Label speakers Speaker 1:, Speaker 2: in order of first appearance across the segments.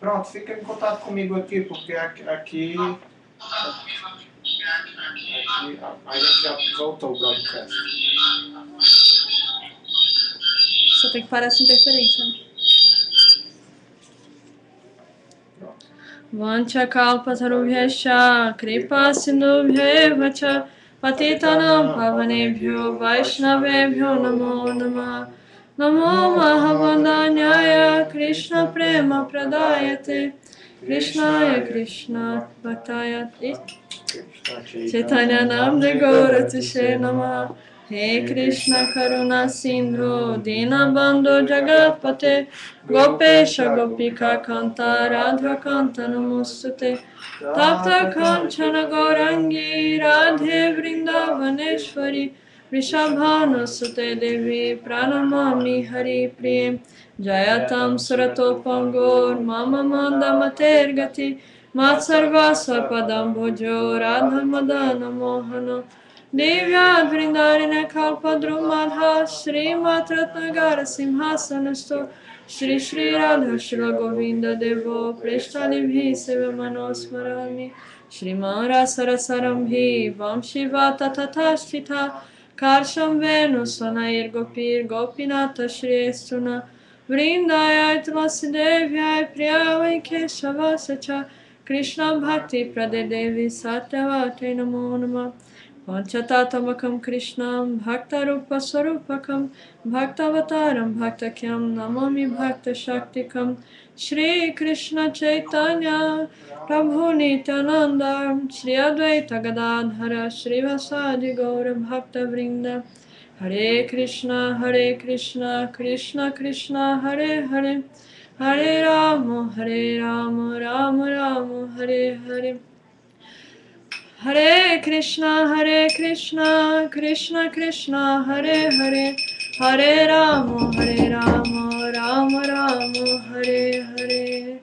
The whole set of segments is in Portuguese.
Speaker 1: Pronto, fica em contato comigo aqui, porque aqui a gente já voltou o broadcast.
Speaker 2: Só tem que parar essa interferência, né? Vancha kalpatarubhyascha kripa sindubhyeva cha patitanam pavanebhyo vaishnavebhyo namo namah. Namo mahavandanyaya Krishna prema pradayate Krishnaya Krishna bhaktaya Chaitanya namde gaura tishe namah. He Krishna Karuna Sindhu Dinabandhu Jagatpate Gopesha Gopika Kanta Radha Kanta Namostute Tapta Kanchana Gaurangi Radhe Vrindavaneshwari Vrishabhanu Sute Devi Pranamami Hari Priye Jayatam Suratopam Gaur Mama Manda Matergati Matsarva Swapadam Bhujo Radha Madana Mohana Divya Vrindarina Kalpadrumadha Shri Matratnagara Simhasanasto Shri Shri Radha Shila Govinda Devo Preshtalibhi Seva Manosmarami Shri Mara Sarasarambhi Vam Shiva Tatatashthita Karsham Venu Sanair Gopir Gopinata Shri Estuna Vrindaya Tulasi Devya Priyavai Keshava Sacha Krishna Bhakti Pradedevi Satyavate Namo Namah Panchatattvamakam Krishnam Bhaktarupa Sarupakam Bhaktavataram Bhaktakyam Namami Bhakta Shaktikam Shri Krishna Chaitanya Prabhu Nityananda Shri Advaita Gadadhara Shri Vasadi Gaura Bhakta Vrinda Hare Krishna Krishna Krishna Hare Hare Hare Rama Rama Rama Hare Hare Hare Krishna Krishna Krishna Hare Hare Hare Rama Rama Rama Hare Hare.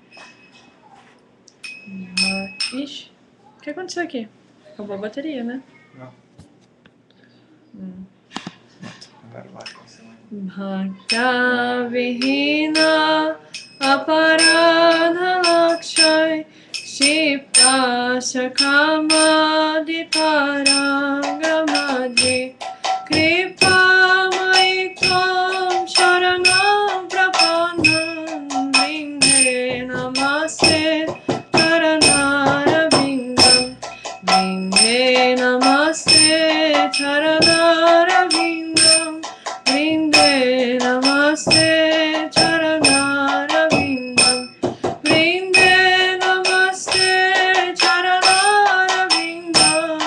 Speaker 2: Ixi, o que aconteceu aqui? Acabou a bateria, né?
Speaker 1: Não. Agora vai.
Speaker 2: Bhakta Vihina Aparadha Lakshay Shipta Sakhamadi Parangamadhi Kripa Maitvam Sharanam Prapanam Vinde Namaste Charanara Vindam Vinde Namaste Charanara Vindam Vinde Namaste Charanara Vindam Vinde Namaste Charanara Vindam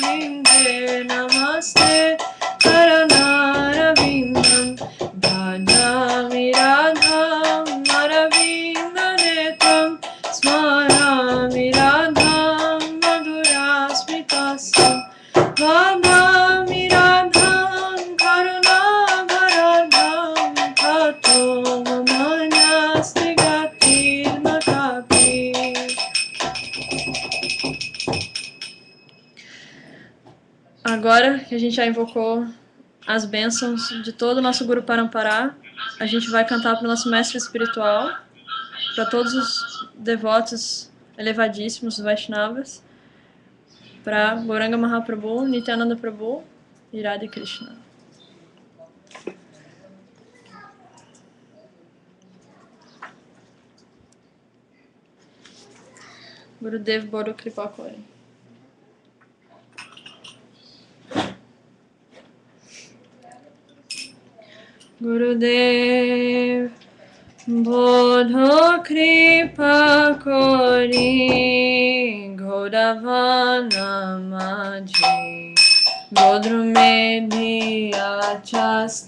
Speaker 2: Vinde Namaste Charanara Vindam Bhajami Radham Maravinda Netam Smarami Radham Madhura Smitasam Vadami Radham Karuna Bharadham Tato Mamanyasti Gatir Makapi. Agora que a gente já invocou as bênçãos de todo o nosso Guru Parampará, a gente vai cantar para o nosso mestre espiritual, para todos os devotos elevadíssimos Vaishnavas, para Gauranga Mahaprabhu, Nityananda Prabhu e Radha Krishna. Gurudev Boru Kripakori. Gurudev Bodho Kripa Kori Godavana Maji Godrumedhi Achastana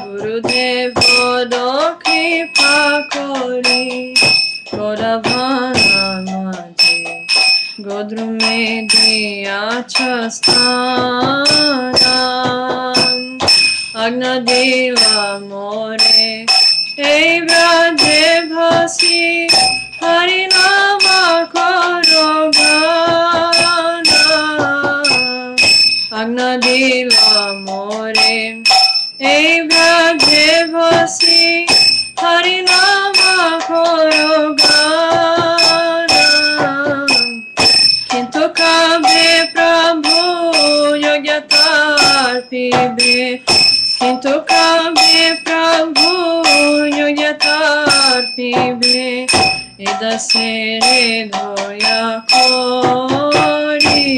Speaker 2: Gurudev Bodho Kripa Kori Godavana Maji Godrumedhi Achastana Agnadila More Ei Braje Bhasi Harinama Korogana Agnadila More Ei Braje Bhasi Harinama Kabe Prabhu Yogatar Pibe Idasere Doya Kori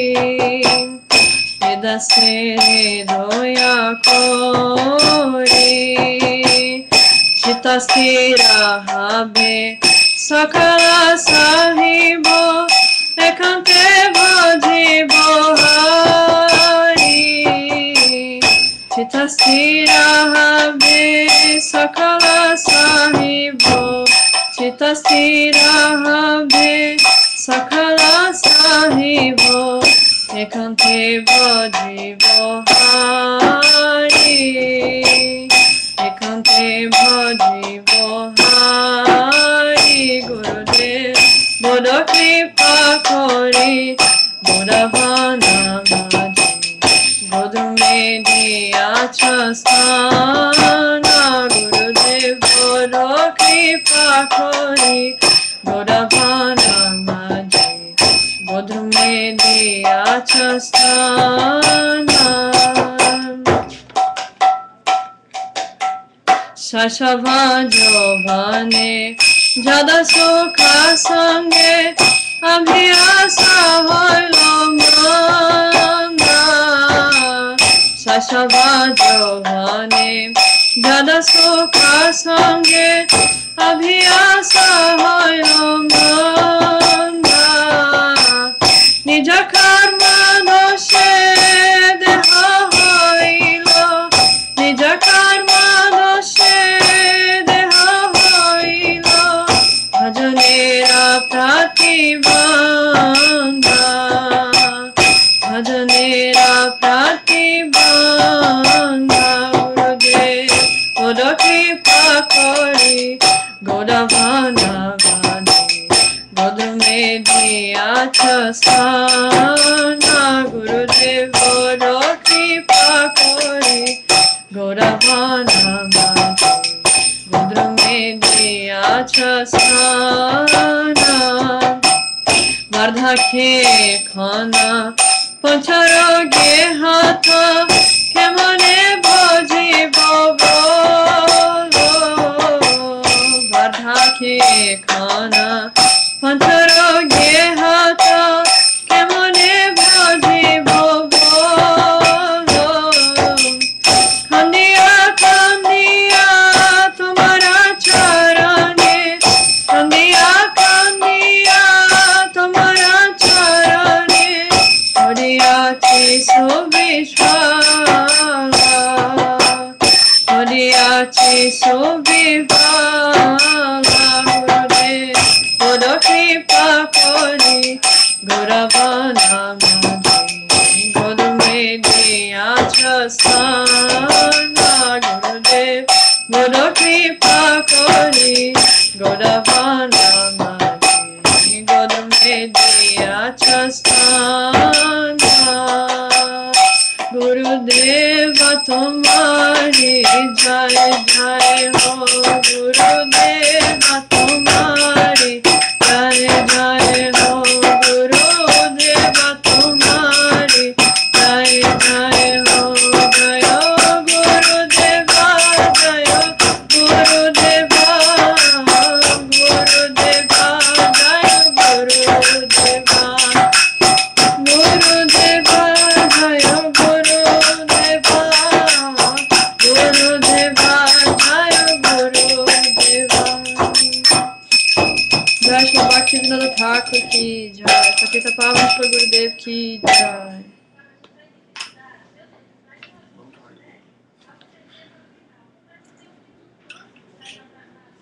Speaker 2: Idasere Doya Kori Chitastira Habe Sakala Sahibo Ekante Bhajibo Hari Chitastira Habe Sakala Sahibo Chitastira Habe Sakala Sahibo Ekante Bhajibo Hari Ekante Bhajibo Hari Gurudev Bodo Kripa Kori Bodhavana Maji Godume Diyachastana Gurudev Bodo Kripa Kori Bodhavana Maji Godume Diyachastana Shashava Jovane Jada Sukha Sange Abhyasa Hoilomana Shashava Jovane Jada Sukha Sange Abhyasa Hoilomana Nija Karma Doshe Deha Hoilo Nija Karma Doshe Deha Hoilo Bhajanera Pratibandha Bhajanera Pratibandha Gurudev Bodo Kripa Kori Godavana Vani Godume Diyachastana Gurudev Bodo Kripa Kori Godavana Vani Godume Diyachastana Vardhake Khana Pancharoge Hatha Kemane Bhaji Bolo Vardhake Khana Pancharoge Hatha Kemane Bhaji Bolo Khandiya Khandiya Tumara Charane Khandiya Khandiya Tumara Charane Hariyachi Subhishwala Hariyachi Subhishwala Gurudev Bodo Kripa Kori Guravana Maji Godume Diyachastana Gurudev Bodo Kripa Kori Guravana Maji Godume Diyachastana Gurudeva Tumari Jai Jai Ho Gurudeva Tumari Jai Jai Ho Gurudeva Tumari Jai Jai Ho Jaya Gurudeva Jaya Gurudeva Gurudeva Jaya Gurudeva Gurudeva Jaya Gurudeva Gurudeva Jaya Gurudeva Jai Shri Bhaktivinoda Thakur ki Jai Patita Pavan Shri Gurudev ki Jai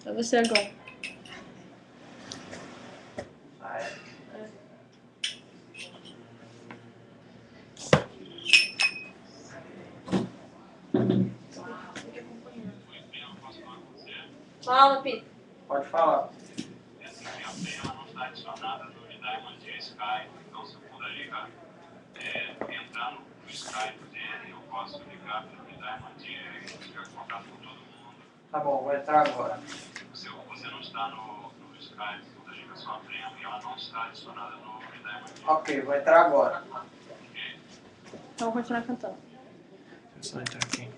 Speaker 2: É você agora. Fala, Pita.
Speaker 1: Pode falar.
Speaker 3: Essa minha pena não está adicionada no Unidade Skype, então se eu puder ligar, entrar no Skype dele, eu posso ligar para o Unidade e ficar em contato com todo mundo.
Speaker 1: Tá bom, vou entrar agora.
Speaker 3: Você não está no Skype da ligação à frente e ela não está adicionada no Unidade.
Speaker 1: Ok, vou entrar agora.
Speaker 2: Então, vou continuar cantando.
Speaker 1: Deixa eu só entrar aqui.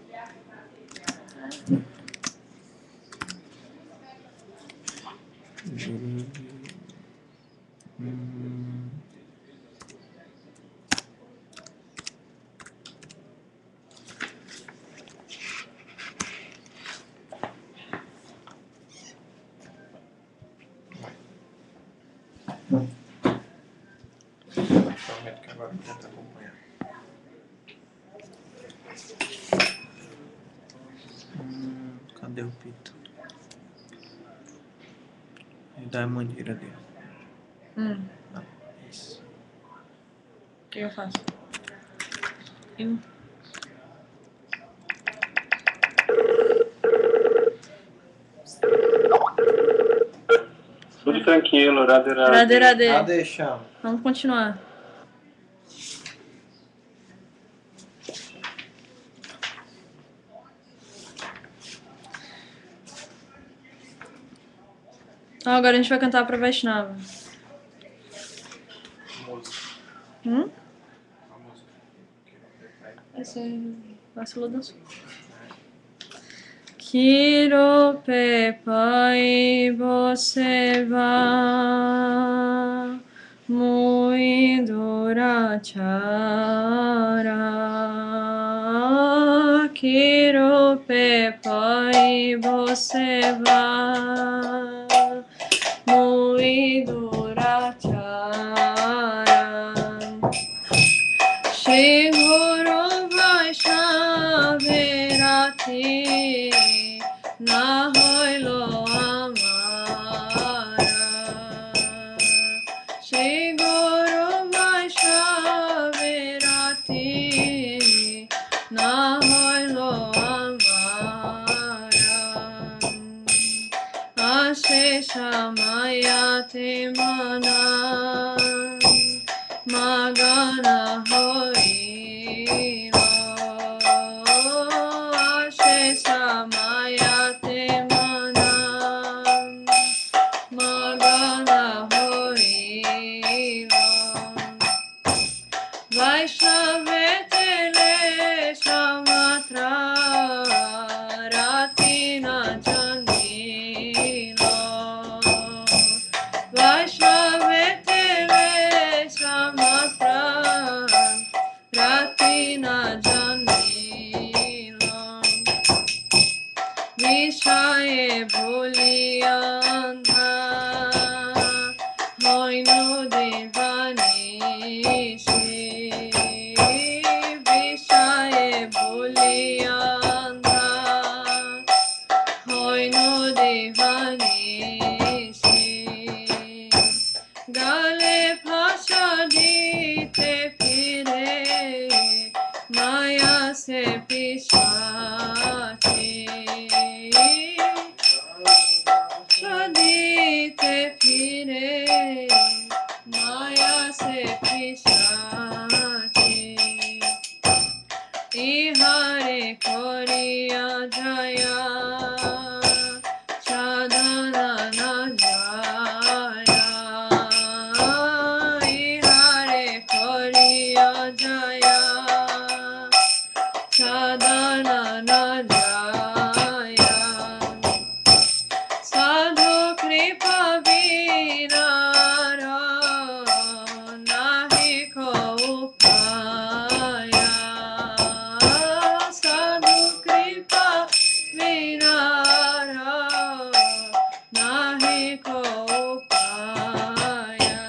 Speaker 1: Prometo que agora eu tento acompanhar. Cadê o pito? E dá a maneira dele. Não, isso.
Speaker 2: O que eu faço? Eu.
Speaker 3: Tudo tranquilo, Radhe Radhe.
Speaker 2: Radhe Radhe.
Speaker 1: Ah, deixa.
Speaker 2: Vamos continuar. Então agora a gente vai cantar pra Vaishnava.
Speaker 1: Música. A música.
Speaker 2: Esse vacilou dançou. Kirope pai você vá muito durachara. Kirope pai você vá muito durachara. Shri Guru Vaishnavati na hoilo amara. Shri Guru Vaishnavati na hoilo amara. Ashesha mayate mana Magana hoilo. Ashesha mayate mana Magana hoilo. Vaishnavetele shamatra ratina janilo. Vaishnavetele shamatra ratina janilo. Vishaye bhuliandha hoinu devanishi. Vishaye bhuliandha hoinu devanishi. Gale bhasha dite phire maya se pishachi. Shadite phire maya se pishachi. Ihare koriya jaya sadhana na jaya. Ihare koriya jaya sadhana na jaya. Sadhu kripa vinara nahi ko upaya. Sadhu kripa vinara nahi ko upaya.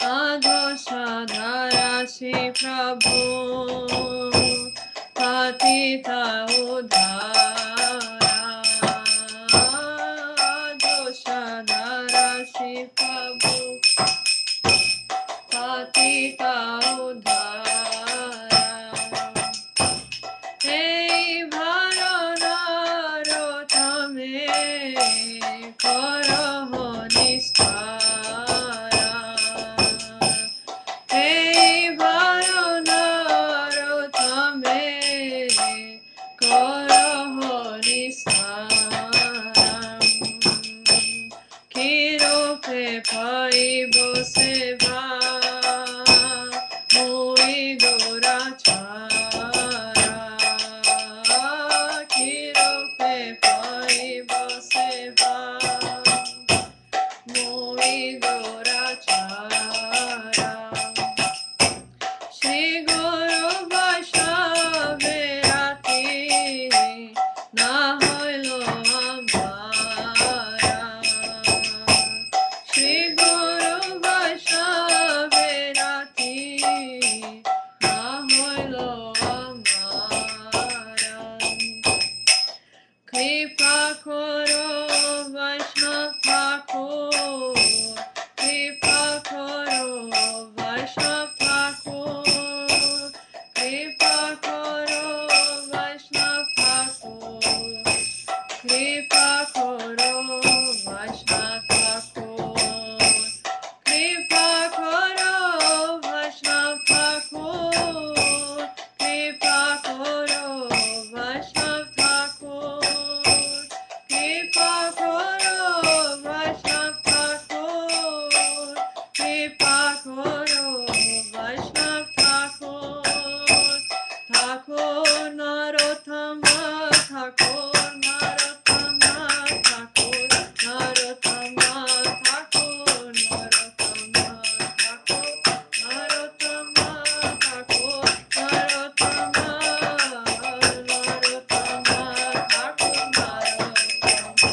Speaker 2: Adhoshadhara Shri Prabhu Patita Udhara. Adhoshadhara Shri Prabhu Patita Udhara. Hey Bharanarotame Karaho Nistara. Hey Bharanarotame Karaho Nistara. Kirope pai você vá muito durachara. Kripa Koro Vaishnav Thakur, Kripa Koro Vaishnav Thakur, Kripa Koro Vaishnav Thakur, Kripa Koro Vaishnav Thakur, Kripa Koro Vaishnav Thakur, Kripa Koro Vaishnav Thakur, Kripa Koro Vaishnav Thakur, Kripa Koro Vaishnav Thakur, Thakur Narottama, Thakur Narottama, Thakur Narottama, Thakur Narottama, Thakur Narottama, Thakur Narottama, Narottama, Thakur Narottama.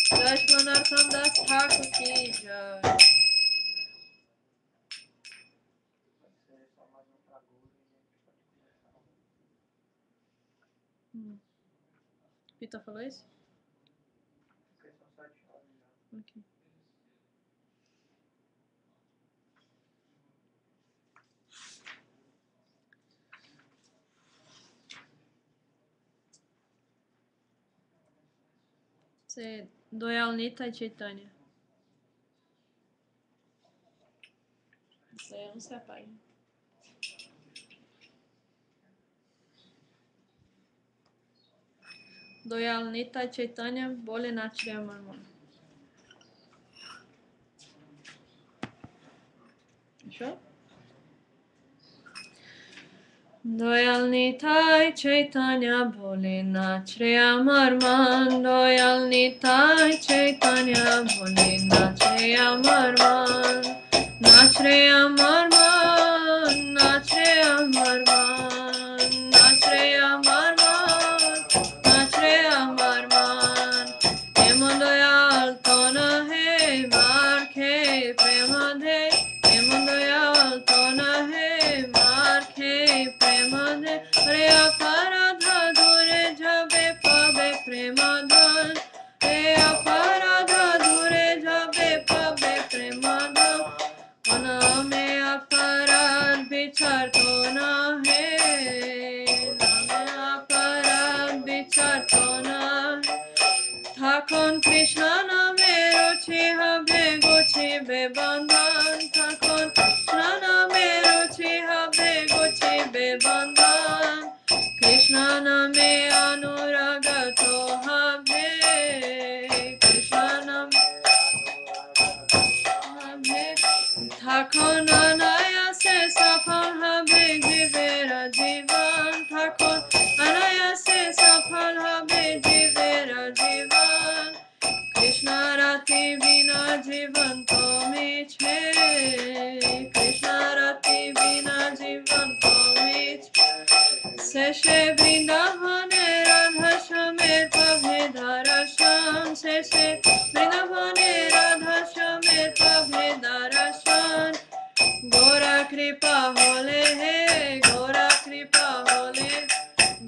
Speaker 2: Jai Narottama Das Thakur ki jai. Pita falou isso? Ok. Você Doyal Nita e Chaitanya. Isso aí eu não sei a página. Doyal Nita e Chaitanya Bole Natri Amarman. Fechou? Doyal Nitai Chaitanya Bole Nachre Amarman, Doyal Nitai Chaitanya Bole Nachre Amarman, Nachre Amarman, Nachre Amarman, Nachre Amarman, Nachre Amarman, Emon Doyal Tona He Marke Prema De, Emon Doyal Tona He Marke Prema De, Re Aparadha Dure Jabe Pabe Prema Dan, Re Aparadha Dure Jabe Pabe Prema Dan, Ona Me Aparad Bichar Tona He, Name Aparad Bichar Tona He, Thakon Krishna Name Ruchi Habe Guchi Bebandan, Thakon Krishna Name Ruchi Habe Guchi Bebandan, Krishna Name Anuraga To Habe, Krishna Name Habe, Thakon Anayase Safal Habe Jivera Jivan, Thakon Anayase Safal Habe Jivera Jivan, Krishna Rati Vina Jivan Tomi Che, Krishna Rati Vina Jivan Tomi Che, Seshe Vrindavane Radha Shamet Abhidarashan, Seshe Vrindavane Radha Shamet Abhidarashan, Gora Kripa Hole He, Gora Kripa Hole,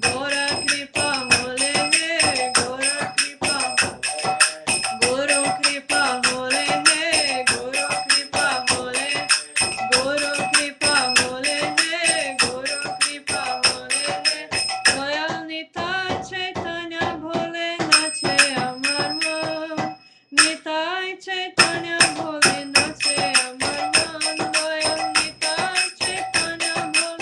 Speaker 2: Gora Kripa Hole He, Gora Kripa, Guru Kripa Hole He, Guru Kripa Hole, Guru Kripa Hole He, Guru Kripa Hole He, Doyal Nitai Chaitanya Bhole Nache Amarman, Nitai Chaitanya Bhole Nache Amarman, Doyal Nitai Chaitanya Bhole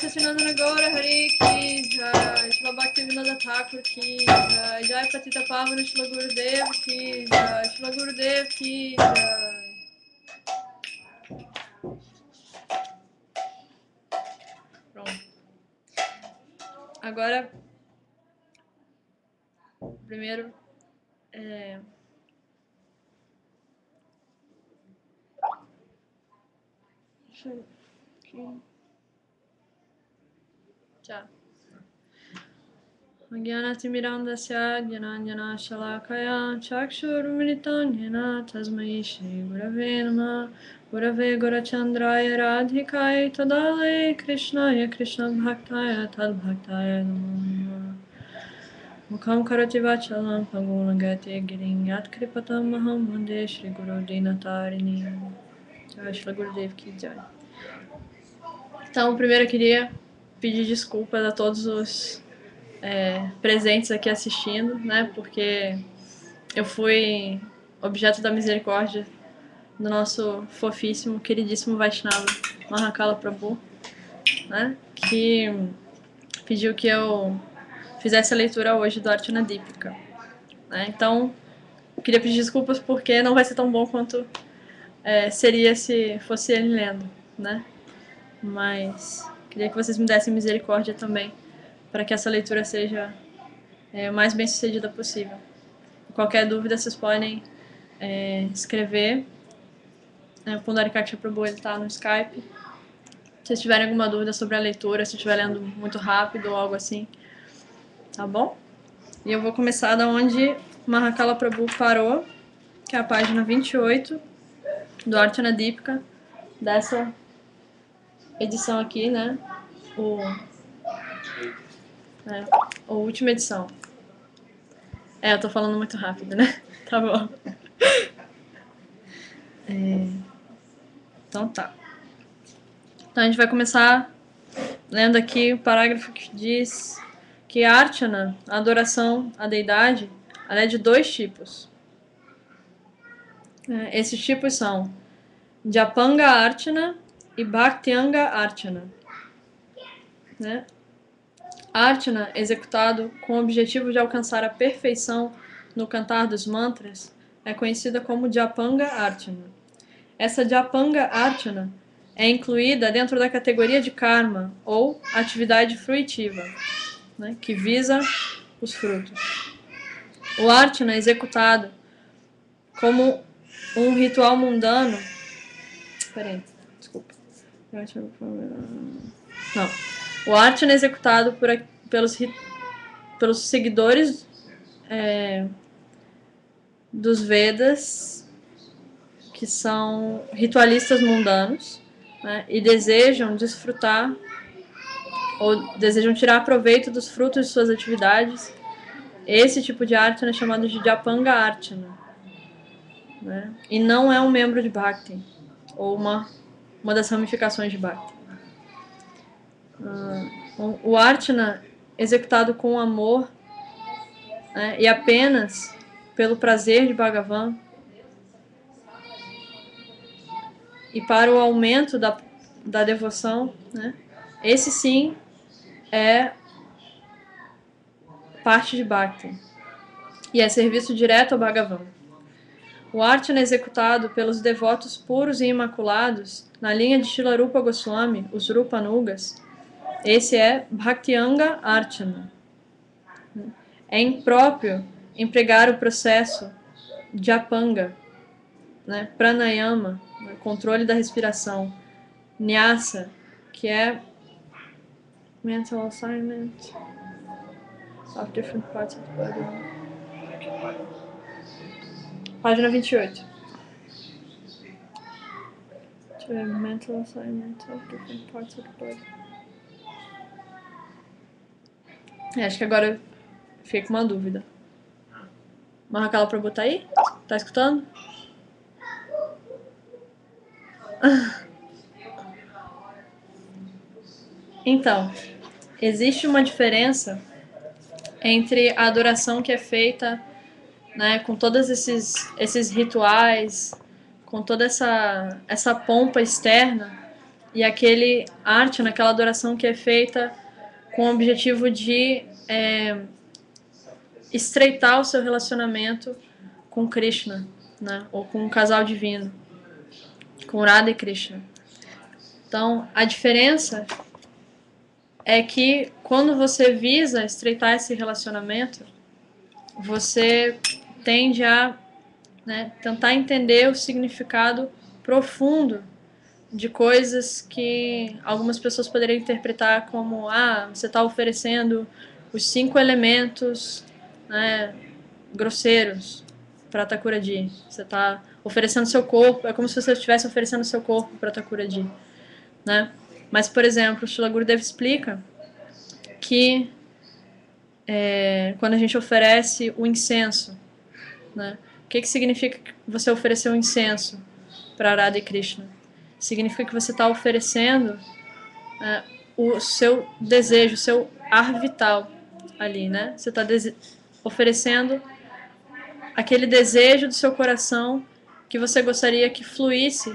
Speaker 2: Sacinandana Gaura Hari ki jai, Shila Bhaktivinoda Thakur ki jai, Jai Patita Pavana Shila Gurudev ki jai, Shila Gurudev ki jai. Pronto. Agora, primeiro, deixa eu aqui. Tchau. Jnanatimirandasya Jnanjana Shalakaya Chakshurmilitan Jnana Tasmai Shri Gurave Namah Gurave Gurachandraya Radhikai Tadale Krishnaya Krishna Bhaktaya Tad Bhaktaya Namo Mukham Karati Vachalam Pagulagati Giring Yat Kripatam Maham Vande Shri Guru Dinatarini Jai Shri Gurudev Ki Jai. Então, primeiro eu queria pedir desculpas a todos os presentes aqui assistindo, né? Porque eu fui objeto da misericórdia do nosso fofíssimo, queridíssimo Vaishnava Mahakala Prabhu, né? Que pediu que eu fizesse a leitura hoje do Archana Deepika, né? Então, eu queria pedir desculpas porque não vai ser tão bom quanto seria se fosse ele lendo, né? Mas queria que vocês me dessem misericórdia também, para que essa leitura seja o mais bem sucedida possível. Qualquer dúvida vocês podem escrever. O Pundarikaksha Prabhu está no Skype. Se vocês tiverem alguma dúvida sobre a leitura, se estiver lendo muito rápido ou algo assim, tá bom? E eu vou começar da onde Mahakala Prabhu parou, que é a página 28 do Archana Deepika, dessa edição aqui, né? A última edição. Eu tô falando muito rápido, né? Tá bom. Então tá. Então a gente vai começar lendo aqui o parágrafo que diz que a Archana, a adoração à deidade, ela é de 2 tipos. Esses tipos são Japanga Archana e Bhaktyanga Archana, né? Archana, executado com o objetivo de alcançar a perfeição no cantar dos mantras, é conhecida como Japanga Archana. Essa Japanga Archana é incluída dentro da categoria de karma, ou atividade fruitiva, né, que visa os frutos. O Archana é executado como um ritual mundano. Não. O Archana é executado pelos seguidores dos Vedas, que são ritualistas mundanos, né, e desejam desfrutar ou desejam tirar proveito dos frutos de suas atividades. Esse tipo de Archana é chamado de Japanga Archana, né, e não é um membro de Bhakti, ou uma das ramificações de Bhakti. O Archana executado com amor, né, e apenas pelo prazer de Bhagavan e para o aumento da devoção, né, esse sim é parte de Bhakti e é serviço direto ao Bhagavan. O Archana executado pelos devotos puros e imaculados na linha de Srila Rupa Goswami, os Rupanugas, esse é Bhaktyanga Archana. É impróprio empregar o processo Japanga, né, Pranayama, controle da respiração, Nyasa, que é mental assignment of different parts of the body. Página 28. Mental assignment of different parts of the body. Acho que agora eu fiquei com uma dúvida. Mahakala Prabhu tá aí? Tá escutando? Então, existe uma diferença entre a adoração que é feita, né, com todos esses rituais, com toda essa pompa externa, e aquele arte, naquela adoração que é feita com o objetivo de estreitar o seu relacionamento com Krishna, né? Ou com um casal divino, com Radha e Krishna. Então, a diferença é que quando você visa estreitar esse relacionamento, você tende a, né, tentar entender o significado profundo de coisas que algumas pessoas poderiam interpretar como você está oferecendo os 5 elementos, né, grosseiros para Thakuradi. Você está oferecendo seu corpo, é como se você estivesse oferecendo seu corpo para Thakuradi, né? Mas, por exemplo, o Srila Gurudev explica que quando a gente oferece o incenso, né, o que significa você oferecer um incenso para Radha e Krishna? Significa que você está oferecendo o seu desejo, o seu ar vital ali, né? Você está oferecendo aquele desejo do seu coração que você gostaria que fluísse,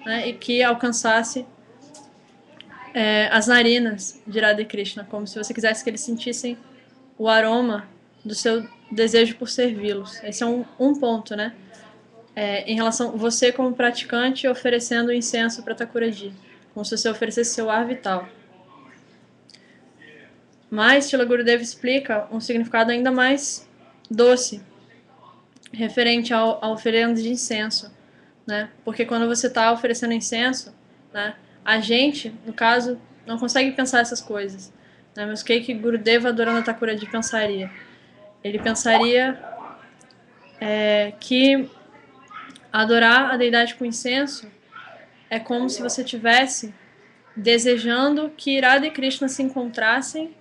Speaker 2: né, e que alcançasse as narinas de Radha e Krishna, como se você quisesse que eles sentissem o aroma do seu desejo por servi-los. Esse é um ponto, né? Em relação a você como praticante oferecendo incenso para Thakuradi, como se você oferecesse seu ar vital. Mas Srila Gurudev explica um significado ainda mais doce, referente à oferenda de incenso, né? Porque quando você está oferecendo incenso, né, a gente, no caso, não consegue pensar essas coisas, né? Mas o que Gurudeva adorando a Thakuradi pensaria? Ele pensaria que adorar a deidade com incenso é como se você tivesse desejando que Radha e Krishna se encontrassem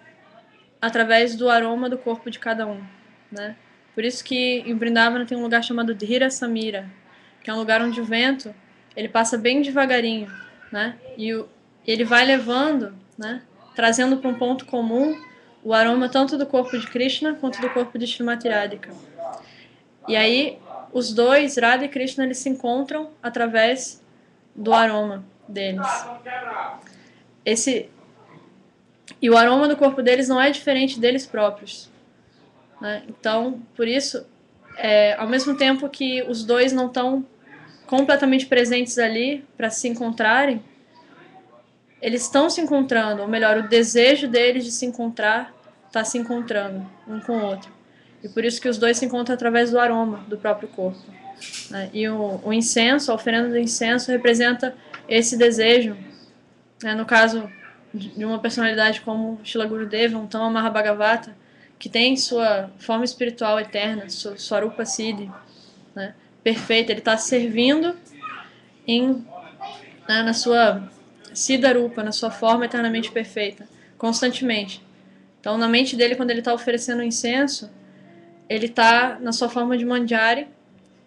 Speaker 2: através do aroma do corpo de cada um, né? Por isso que em Vrindavana tem um lugar chamado Dhira Samira, que é um lugar onde o vento ele passa bem devagarinho, né? E ele vai levando, né, trazendo para um ponto comum o aroma tanto do corpo de Krishna quanto do corpo de Srimati Radhika. E aí os dois, Radha e Krishna, eles se encontram através do aroma deles. E o aroma do corpo deles não é diferente deles próprios, né? Então, por isso, ao mesmo tempo que os dois não estão completamente presentes ali para se encontrarem, eles estão se encontrando, ou melhor, o desejo deles de se encontrar está se encontrando um com o outro. E por isso que os dois se encontram através do aroma do próprio corpo, né? E o incenso, a oferenda do incenso, representa esse desejo, né? No caso de uma personalidade como Srila Gurudeva, um Tama Mahabhagavata, que tem sua forma espiritual eterna, sua Swarupa Siddhi, né, perfeita. Ele está servindo na sua Siddharupa, na sua forma eternamente perfeita, constantemente. Então, na mente dele, quando ele está oferecendo incenso, ele está na sua forma de Manjari,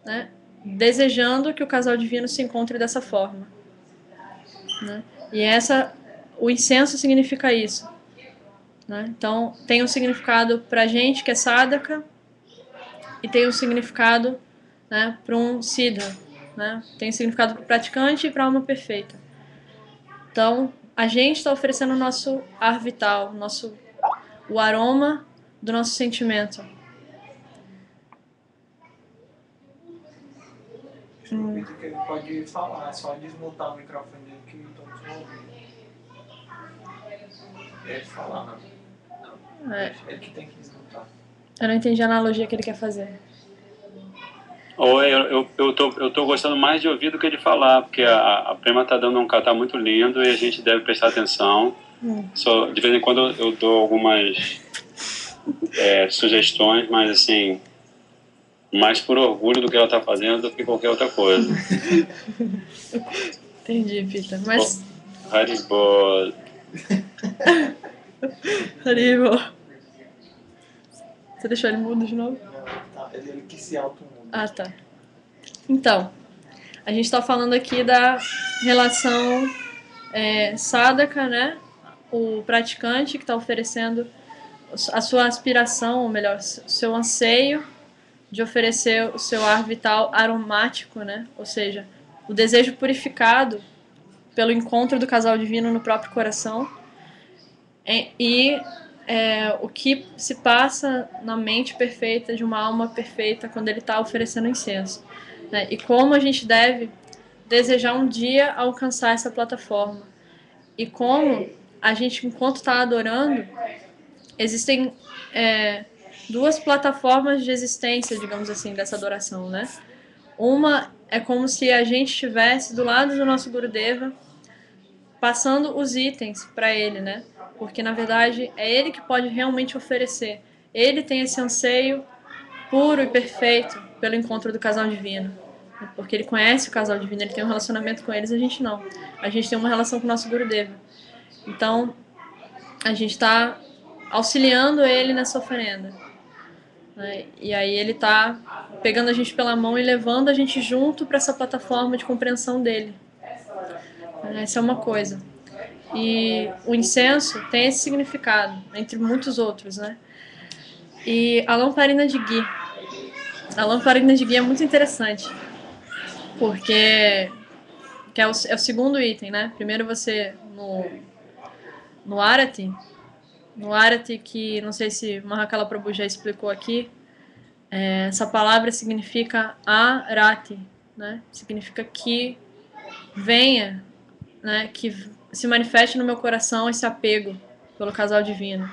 Speaker 2: né, desejando que o casal divino se encontre dessa forma, né? E o incenso significa isso, né? Então, tem um significado para a gente que é sadhaka e tem um significado, né, para um siddha, né? Tem um significado para o praticante e para a alma perfeita. Então, a gente está oferecendo o nosso ar vital, o aroma do nosso sentimento.
Speaker 1: Que ele pode falar, é só desmutar o microfone dele que todos vão ouvir. Ele falar, não. Ele que tem que desmutar.
Speaker 2: Eu não entendi a analogia que ele quer fazer.
Speaker 4: Eu tô gostando mais de ouvir do que de falar, porque a Prema tá dando um catar muito lindo e a gente deve prestar atenção. De vez em quando eu dou algumas sugestões, mas assim, mais por orgulho do que ela tá fazendo do que qualquer outra coisa.
Speaker 2: Entendi, Pita. Mas...
Speaker 4: Haribol.
Speaker 2: Haribol. Você deixou ele mudo de novo?
Speaker 1: Não, tá. Ele quis se auto-mudo.
Speaker 2: Ah, tá. Então, a gente está falando aqui da relação sadhaka, né? O praticante que está oferecendo a sua aspiração, ou melhor, seu anseio de oferecer o seu ar vital aromático, né? Ou seja, o desejo purificado pelo encontro do casal divino no próprio coração, o que se passa na mente perfeita de uma alma perfeita quando ele está oferecendo incenso, né? E como a gente deve desejar um dia alcançar essa plataforma. E como a gente, enquanto está adorando, existem duas plataformas de existência, digamos assim, dessa adoração, né? Uma é como se a gente estivesse do lado do nosso Gurudeva, passando os itens para ele, né? Porque, na verdade, é ele que pode realmente oferecer. Ele tem esse anseio puro e perfeito pelo encontro do casal divino. Porque ele conhece o casal divino, ele tem um relacionamento com eles, a gente não. A gente tem uma relação com o nosso Gurudeva. Então, a gente está auxiliando ele nessa oferenda, né? E aí ele está pegando a gente pela mão e levando a gente junto para essa plataforma de compreensão dele. Essa é uma coisa. E o incenso tem esse significado, entre muitos outros, né? E a lamparina de ghee. A lamparina de ghee é muito interessante, porque é o segundo item, né? Primeiro você, no Arati, que não sei se Mahakala Prabhu já explicou aqui, essa palavra significa Arati, né? Significa que venha, né? Que se manifeste no meu coração esse apego pelo casal divino.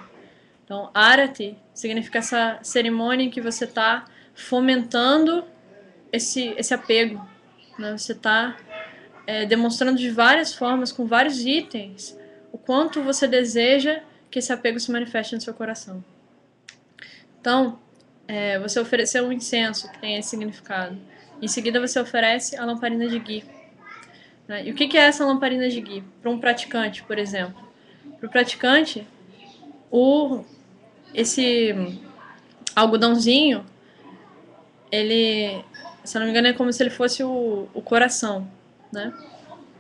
Speaker 2: Então, Arati significa essa cerimônia em que você está fomentando esse apego, né? Você está demonstrando de várias formas, com vários itens, o quanto você deseja que esse apego se manifeste no seu coração. Então, você ofereceu um incenso que tem esse significado. Em seguida, você oferece a lamparina de ghee. E o que é essa lamparina de ghee? Para um praticante, por exemplo. Para o praticante, esse algodãozinho, ele, se eu não me engano, é como se ele fosse o coração, né?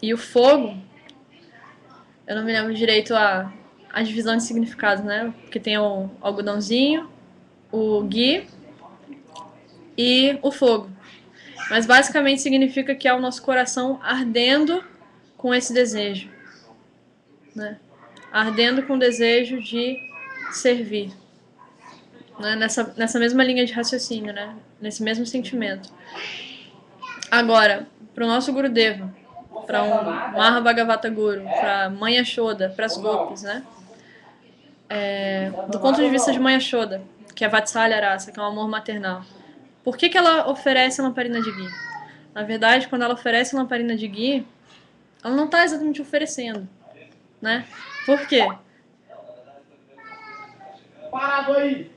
Speaker 2: E o fogo, eu não me lembro direito a divisão de significados, né? Porque tem o algodãozinho, o ghee e o fogo. Mas basicamente significa que é o nosso coração ardendo com esse desejo, né? Ardendo com o desejo de servir, né? Nessa mesma linha de raciocínio, né? Nesse mesmo sentimento. Agora, para o nosso Gurudeva, para um Mahabhagavata Guru, para Mãe Yashoda, para as Gopis, né? Do ponto de vista de Mãe Yashoda, que é Vatsalya Rasa, que é um amor maternal, por que ela oferece a lamparina de ghee? Na verdade, quando ela oferece a lamparina de ghee, ela não está exatamente oferecendo, né? Por quê? Parado aí!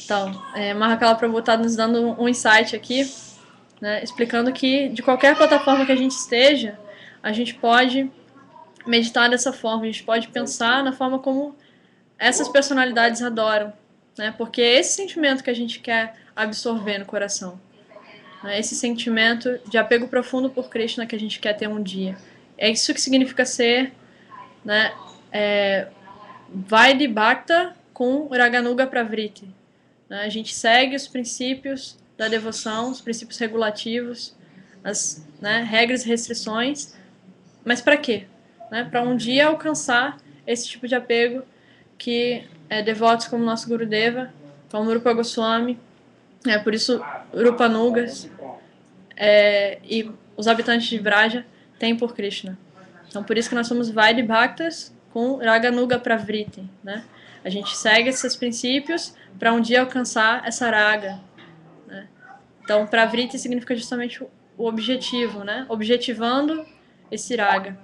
Speaker 2: Então, Mahakala Prabhu está nos dando um insight aqui, né, explicando que de qualquer plataforma que a gente esteja, a gente pode meditar dessa forma, a gente pode pensar na forma como essas personalidades adoram, né, porque é esse sentimento que a gente quer absorver no coração, né, esse sentimento de apego profundo por Krishna que a gente quer ter um dia. É isso que significa ser, né, Vaidhi Bhakta com Raganuga Pravriti. Né, a gente segue os princípios da devoção, os princípios regulativos, as, né, regras e restrições, mas para quê? Né, para um dia alcançar esse tipo de apego que devotos como nosso Gurudeva, como Rupa Goswami, por isso Rupanugas e os habitantes de Vraja têm por Krishna. Então por isso que nós somos Vaidhi Bhaktas com Raganuga Pravriti, né? A gente segue esses princípios para um dia alcançar essa raga, né? Então, Pravriti significa justamente o objetivo, né? Objetivando esse raga.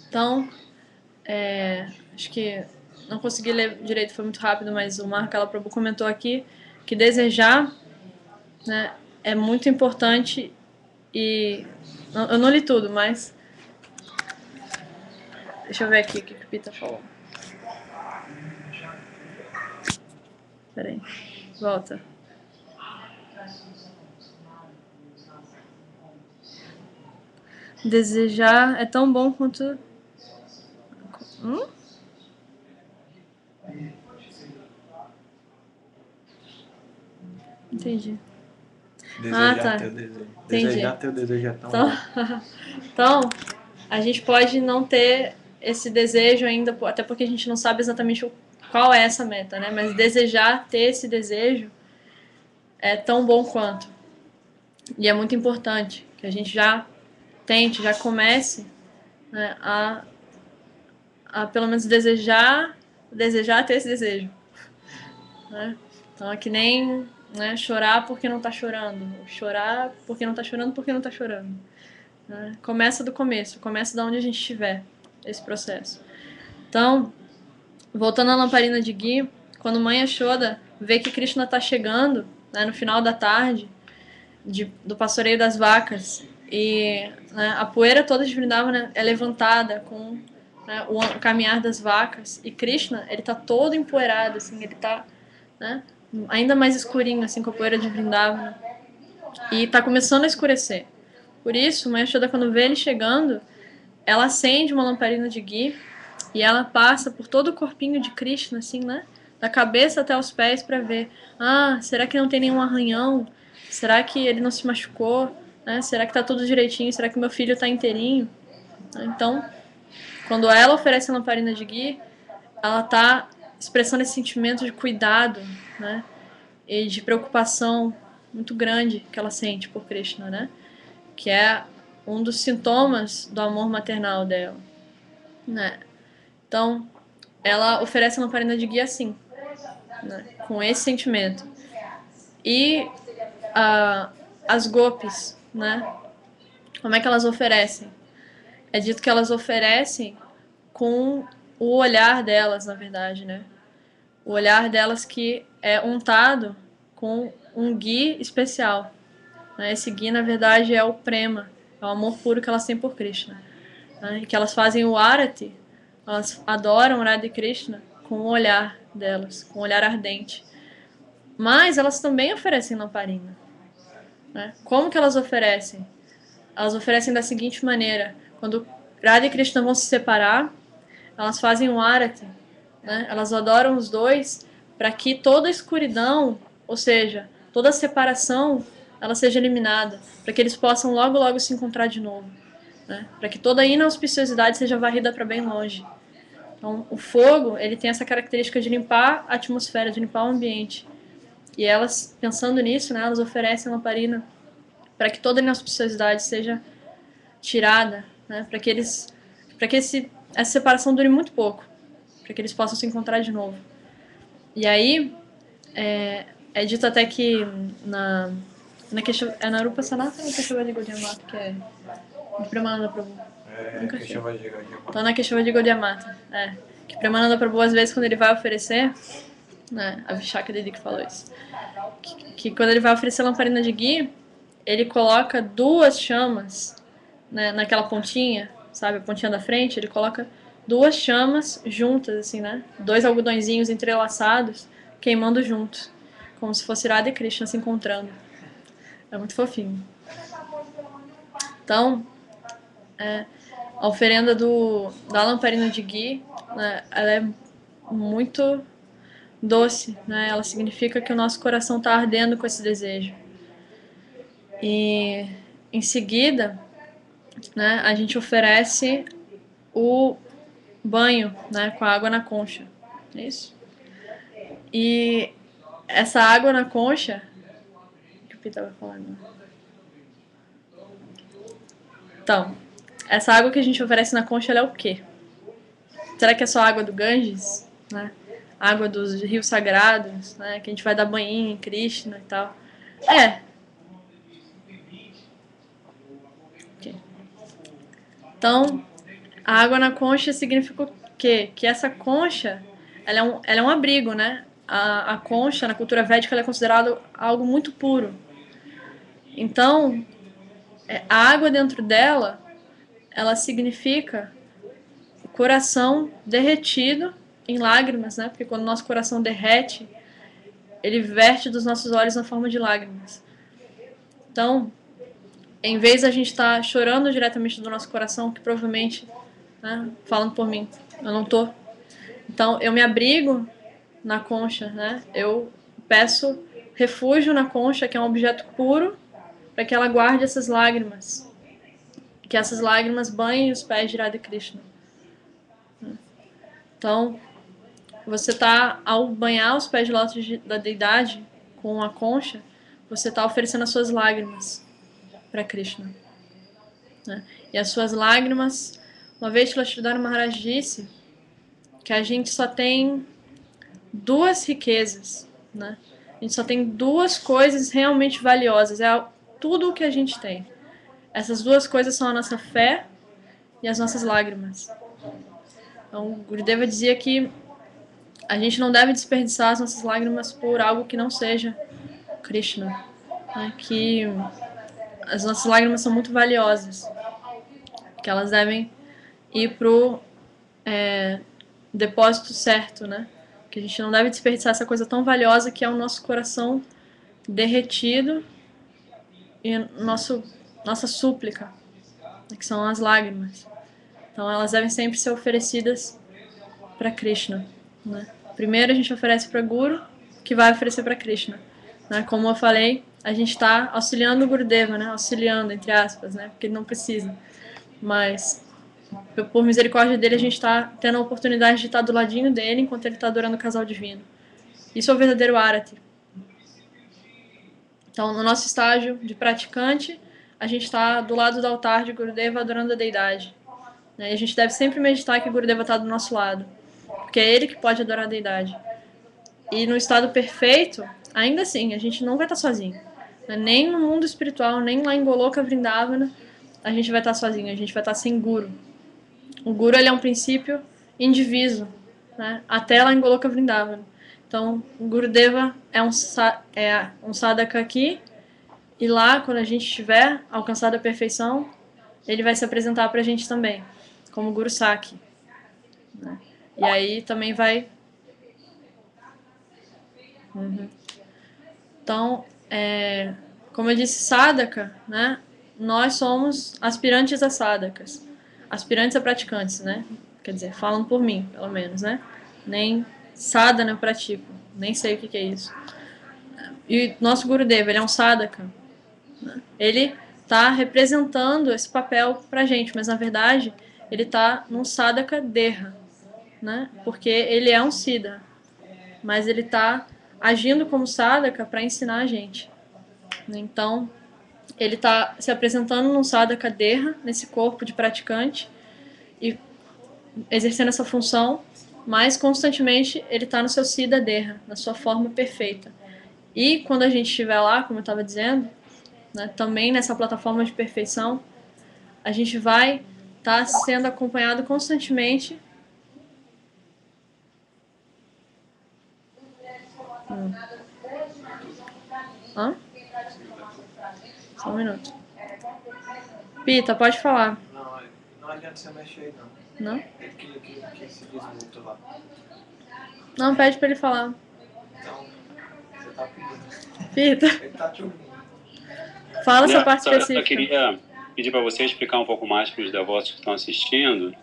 Speaker 2: Então, acho que não consegui ler direito, foi muito rápido, mas o Mahakala Prabhu comentou aqui que desejar, né, é muito importante e eu não li tudo, mas deixa eu ver aqui o que o Pita falou. Peraí, volta. Desejar é tão bom quanto... Entendi.
Speaker 1: Desejar
Speaker 2: tá.
Speaker 1: teu desejo.
Speaker 2: Entendi.
Speaker 1: Desejar teu desejo é tão
Speaker 2: Então,
Speaker 1: bom.
Speaker 2: então, a gente pode não ter esse desejo ainda, até porque a gente não sabe exatamente qual é essa meta, né? Mas desejar ter esse desejo é tão bom quanto. E é muito importante que a gente já tente, já comece, né, a pelo menos desejar ter esse desejo. Né? Então é que nem, né, chorar porque não tá chorando. Chorar porque não tá chorando porque não tá chorando. Né? Começa do começo, começa da onde a gente estiver, esse processo. Então, voltando à lamparina de Gui, quando Mãe Yashoda vê que Krishna está chegando, né, no final da tarde, do pastoreio das vacas, e, né, a poeira toda de Vrindavan é levantada com, né, o caminhar das vacas, e Krishna, ele tá todo empoeirado, assim, ele tá, né, ainda mais escurinho, assim, com a poeira de Vrindavan, e tá começando a escurecer. Por isso, Mãe Yashoda, quando vê ele chegando, ela acende uma lamparina de Gui e ela passa por todo o corpinho de Krishna, assim, né? Da cabeça até os pés para ver. Ah, será que não tem nenhum arranhão? Será que ele não se machucou? Né? Será que tá tudo direitinho? Será que meu filho tá inteirinho? Então, quando ela oferece a lamparina de Gui, ela tá expressando esse sentimento de cuidado, né? E de preocupação muito grande que ela sente por Krishna, né? Que é um dos sintomas do amor maternal dela, né? Então, ela oferece a lamparina de Gui assim, né? Com esse sentimento. E as gopis, né? Como é que elas oferecem? É dito que elas oferecem com o olhar delas, na verdade, né? O olhar delas que é untado com um Gui especial. Esse Gui, na verdade, é o prema, é o amor puro que elas têm por Krishna. E que elas fazem o arati, elas adoram Radha e Krishna com o olhar delas, com o olhar ardente. Mas elas também oferecem lamparina. Né? Como que elas oferecem? Elas oferecem da seguinte maneira: quando Radha e Krishna vão se separar, elas fazem um arati, né? Elas adoram os dois para que toda a escuridão, ou seja, toda a separação, ela seja eliminada, para que eles possam logo logo se encontrar de novo, né? Para que toda a inauspiciosidade seja varrida para bem longe. Então, o fogo, ele tem essa característica de limpar a atmosfera, de limpar o ambiente. E elas, pensando nisso, né, elas oferecem a lamparina para que toda a inauspiciosidade seja tirada, né, para que essa separação dure muito pouco, para que eles possam se encontrar de novo. E aí, é dito até que na Rupa Sanatana ou na Keshava de Gaudiya Mata, que é de Premananda Prabhu? Então na Keshava de Gaudiya Mata, que Premananda Prabhu, às vezes, quando ele vai oferecer, né, a Vishaka Didi que falou isso, que quando ele vai oferecer a lamparina de Gui, ele coloca 2 chamas, né, naquela pontinha, sabe, a pontinha da frente, ele coloca 2 chamas juntas, assim, né, 2 algodõezinhos entrelaçados, queimando juntos, como se fosse Radha e Krishna se encontrando. É muito fofinho. Então, a oferenda da lamparina de Gui, né, ela é muito doce, né? Ela significa que o nosso coração está ardendo com esse desejo. E em seguida, né, a gente oferece o banho, né, com a água na concha. É isso? E essa água na concha, que o Pita estava falando. Então, essa água que a gente oferece na concha, ela é o quê? Será que é só a água do Ganges, né? Água dos rios sagrados, né? Que a gente vai dar banho em Krishna e tal. Okay. Então, a água na concha significa o quê? Que essa concha, ela é um abrigo, né? A concha, na cultura védica, ela é considerada algo muito puro. Então, a água dentro dela, ela significa o coração derretido em lágrimas, né? Porque quando o nosso coração derrete, ele verte dos nossos olhos na forma de lágrimas. Então, em vez da gente estar chorando diretamente do nosso coração, que provavelmente, né, falando por mim, eu não tô. Então, eu me abrigo na concha, né? Eu peço refúgio na concha, que é um objeto puro, para que ela guarde essas lágrimas. Que essas lágrimas banhem os pés de Radha Krishna. Então, você tá, ao banhar os pés de lótus da deidade com a concha, você está oferecendo as suas lágrimas para Krishna. Né? E as suas lágrimas, uma vez que Sridhara Maharaj disse que a gente só tem duas riquezas, né? A gente só tem duas coisas realmente valiosas, é tudo o que a gente tem. Essas duas coisas são a nossa fé e as nossas lágrimas. Então, Gurudeva dizia que a gente não deve desperdiçar as nossas lágrimas por algo que não seja Krishna. Né? Que as nossas lágrimas são muito valiosas. Que elas devem ir pro depósito certo, né? Que a gente não deve desperdiçar essa coisa tão valiosa que é o nosso coração derretido e nossa súplica, que são as lágrimas. Então elas devem sempre ser oferecidas para Krishna. Né? Primeiro a gente oferece para Guru, que vai oferecer para Krishna. Né? Como eu falei, a gente está auxiliando o Gurudeva, né? Auxiliando, entre aspas, né? Porque ele não precisa. Mas, por misericórdia dele, a gente está tendo a oportunidade de estar do ladinho dele enquanto ele está adorando o casal divino. Isso é o verdadeiro Arati. Então, no nosso estágio de praticante, a gente está do lado do altar de Gurudeva adorando a deidade. E a gente deve sempre meditar que Gurudeva está do nosso lado, porque é ele que pode adorar a deidade. E no estado perfeito, ainda assim, a gente não vai estar sozinho. Nem no mundo espiritual, nem lá em Goloka Vrindavana, a gente vai estar sozinho, a gente vai estar sem Guru. O Guru, ele é um princípio indiviso, né? Até lá em Goloka Vrindavana. Então, o Gurudeva é um sadhaka aqui, e lá, quando a gente estiver alcançado a perfeição, ele vai se apresentar para a gente também, como Guru Sakhi. Né? E aí também vai... Então, como eu disse, sadhaka, né? Nós somos aspirantes a sadhakas, aspirantes a praticantes, né? Quer dizer, falam por mim, pelo menos, né? Nem sadhana eu pratico, nem sei o que é isso. E nosso Gurudeva, ele é um sadhaka, né? Ele está representando esse papel pra gente, mas na verdade ele está num sadhaka derra, né? Porque ele é um siddha, mas ele está agindo como sadhaka para ensinar a gente. Então, ele está se apresentando num sadhaka derra, nesse corpo de praticante, e exercendo essa função, mas constantemente ele está no seu siddha derra, na sua forma perfeita. E quando a gente estiver lá, como eu estava dizendo, né, também nessa plataforma de perfeição, a gente vai estar sendo acompanhado constantemente. Só um minuto. Pita, pode falar.
Speaker 1: Não adianta você mexer aí, não.
Speaker 2: Não?
Speaker 1: Que se diz muito lá.
Speaker 2: Não, pede pra ele falar.
Speaker 1: Então, você tá pedindo.
Speaker 2: Pita,
Speaker 1: Ele tá te ouvindo.
Speaker 2: fala sua parte
Speaker 4: Eu
Speaker 2: específica.
Speaker 4: queria pedir para você explicar um pouco mais para os devotos que estão assistindo.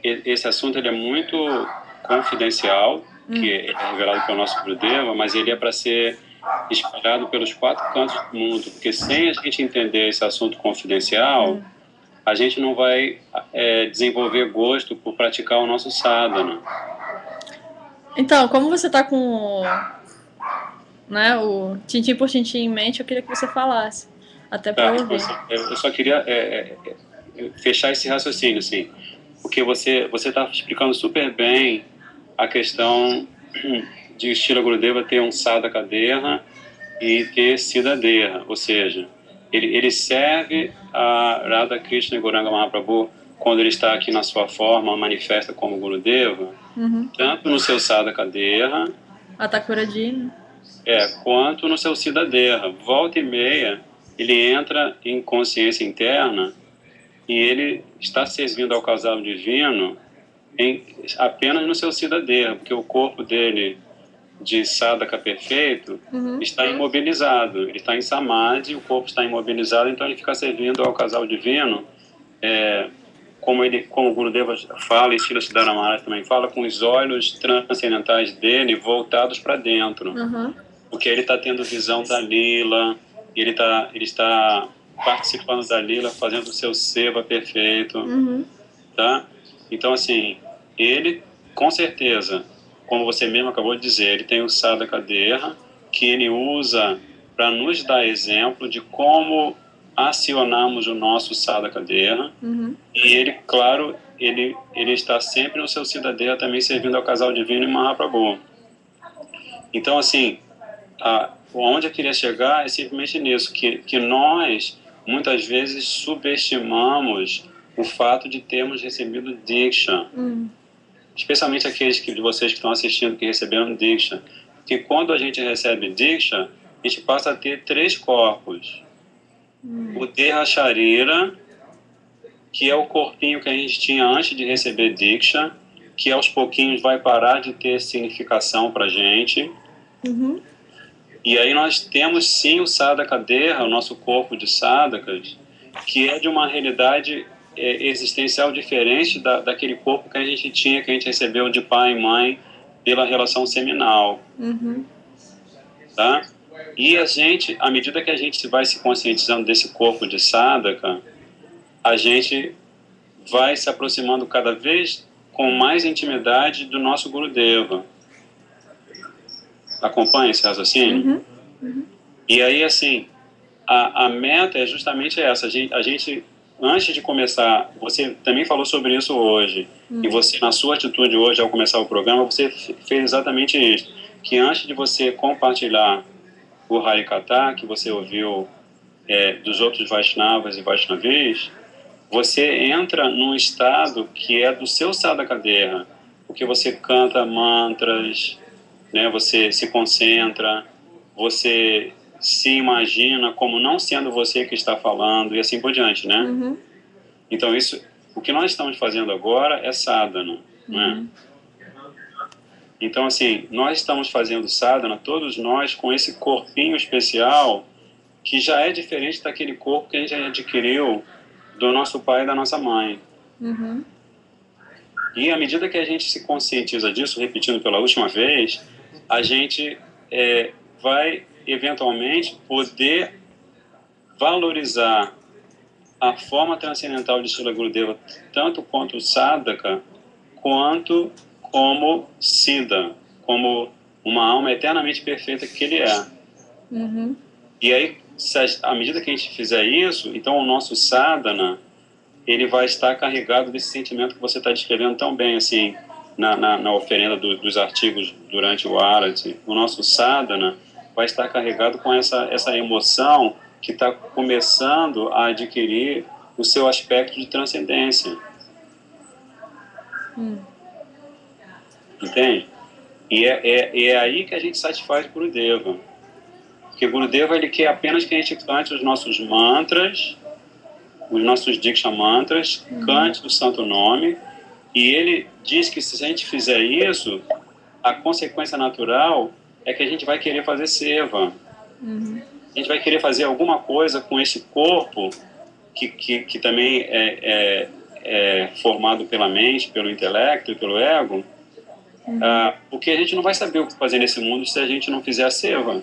Speaker 4: Esse assunto ele é muito confidencial, que é revelado pelo nosso Gurudeva, mas ele é para ser espalhado pelos 4 cantos do mundo, porque sem a gente entender esse assunto confidencial, a gente não vai desenvolver gosto por praticar o nosso sadhana.
Speaker 2: Então, como você tá com o tintim por tintim em mente, eu queria que você falasse, até para eu ouvir.
Speaker 4: Eu só queria fechar esse raciocínio, assim, porque você está explicando super bem a questão de Srila Gurudeva ter um sadhaka derra e ter siddha derra, ou seja, ele serve a Radha Krishna e Gauranga Mahaprabhu quando ele está aqui na sua forma manifesta como Gurudeva, tanto no seu sadhaka derra,
Speaker 2: a Thakuradi,
Speaker 4: quanto no seu siddha derra. Volta e meia ele entra em consciência interna e ele está servindo ao casal divino apenas no seu siddha derra, porque o corpo dele de sadhaka perfeito está imobilizado, ele está em samadhi, o corpo está imobilizado, então ele fica servindo ao casal divino como o Gurudeva fala, e Srila Siddhara Maharaj também fala, com os olhos transcendentais dele voltados para dentro. Porque ele está tendo visão da Lila, ele está participando da Lila, fazendo o seu seva perfeito. Tá? Então, assim, ele, com certeza, como você mesmo acabou de dizer, ele tem o Sadhaka Deha, que ele usa para nos dar exemplo de como acionamos o nosso Sadhaka Deha. E ele, claro, ele está sempre no seu Siddha Deha também servindo ao casal divino e Mahaprabhu. Então, assim, onde eu queria chegar é simplesmente nisso, que nós, muitas vezes, subestimamos o fato de termos recebido Diksha. Especialmente aqueles de vocês que estão assistindo que receberam Diksha. Porque quando a gente recebe Diksha, a gente passa a ter 3 corpos. O Deha Sharira, que é o corpinho que a gente tinha antes de receber Diksha, que aos pouquinhos vai parar de ter significação para a gente. E aí nós temos sim o Sadhaka Deha, o nosso corpo de sadhakas, que é de uma realidade existencial diferente daquele corpo que a gente tinha, que a gente recebeu de pai e mãe pela relação seminal. Tá? E a gente, à medida que a gente vai se conscientizando desse corpo de sadhaka, a gente vai se aproximando cada vez com mais intimidade do nosso Gurudeva. Acompanha esse raciocínio? E aí, assim, a meta é justamente essa. A gente, antes de começar, você também falou sobre isso hoje, e você, na sua atitude hoje, ao começar o programa, você fez exatamente isso, que antes de você compartilhar o Harikatha, que você ouviu dos outros Vaishnavas e Vaishnavis, você entra num estado que é do seu Sadhaka Deha, porque você canta mantras, né, você se concentra, você se imagina como não sendo você que está falando, e assim por diante, né? Então, o que nós estamos fazendo agora é sadhana, né? Então, assim, nós estamos fazendo sadhana, todos nós, com esse corpinho especial, que já é diferente daquele corpo que a gente adquiriu do nosso pai e da nossa mãe. E à medida que a gente se conscientiza disso, repetindo pela última vez, a gente vai eventualmente poder valorizar a forma transcendental de Srila Gurudeva, tanto quanto sadhaka, quanto como siddha, como uma alma eternamente perfeita que ele é. E aí, à medida que a gente fizer isso, então o nosso sadhana, ele vai estar carregado desse sentimento que você está descrevendo tão bem, assim, na oferenda dos artigos durante o Arati. O nosso sadhana vai estar carregado com essa emoção que está começando a adquirir o seu aspecto de transcendência. Entende? E é aí que a gente satisfaz o Gurudeva. Porque o Gurudeva, ele quer apenas que a gente cante os nossos mantras, os nossos Diksha mantras, cante o santo nome, e ele diz que se a gente fizer isso, a consequência natural é que a gente vai querer fazer seva. A gente vai querer fazer alguma coisa com esse corpo que também é formado pela mente, pelo intelecto e pelo ego, porque a gente não vai saber o que fazer nesse mundo se a gente não fizer a seva.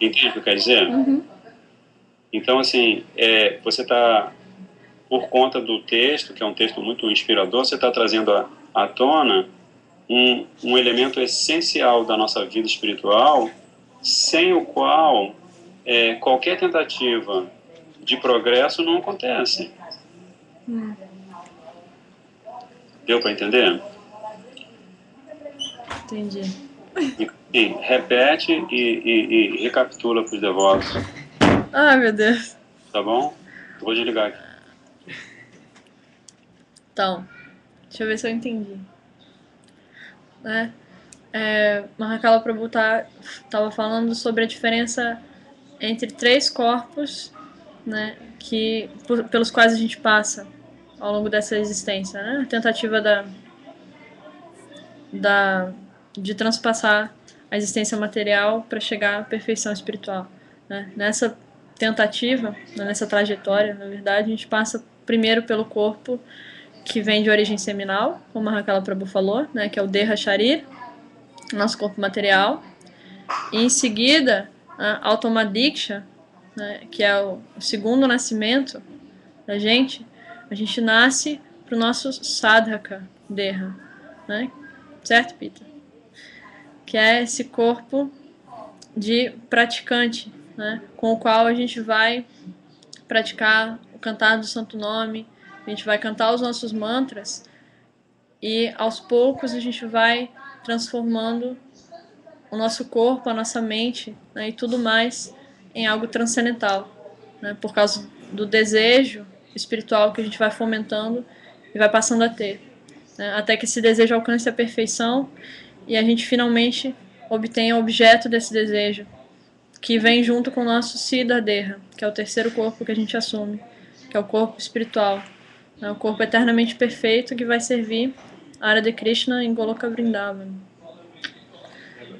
Speaker 4: Entende o que eu quero dizer? Então, assim, você está, por conta do texto, que é um texto muito inspirador, você está trazendo à tona um elemento essencial da nossa vida espiritual, sem o qual qualquer tentativa de progresso não acontece. Deu para entender?
Speaker 2: Entendi.
Speaker 4: Sim, repete e recapitula para os devotos.
Speaker 2: Ai, meu Deus.
Speaker 4: Tá bom? Eu vou desligar aqui.
Speaker 2: Então, deixa eu ver se eu entendi. Mahakala Prabhu estava falando sobre a diferença entre 3 corpos, né, pelos quais a gente passa ao longo dessa existência, né? A tentativa de transpassar a existência material para chegar à perfeição espiritual, né? Nessa tentativa, nessa trajetória, na verdade, a gente passa primeiro pelo corpo que vem de origem seminal, como a Mahakala Prabhu falou, né, que é o Deha Sharir, nosso corpo material. E em seguida, a Automadiksha, né, que é o segundo nascimento da gente, a gente nasce para o nosso Sadhaka Deha, né? Certo, Pita? Que é esse corpo de praticante, né, com o qual a gente vai praticar o cantar do Santo Nome, a gente vai cantar os nossos mantras e aos poucos a gente vai transformando o nosso corpo, a nossa mente, né, e tudo mais em algo transcendental, né, por causa do desejo espiritual que a gente vai fomentando e vai passando a ter, né, até que esse desejo alcance a perfeição e a gente finalmente obtenha o objeto desse desejo, que vem junto com o nosso Siddha Deha, que é o terceiro corpo que a gente assume, que é o corpo espiritual, né, o corpo eternamente perfeito que vai servir a Radha Krishna em Goloka Vrindavan.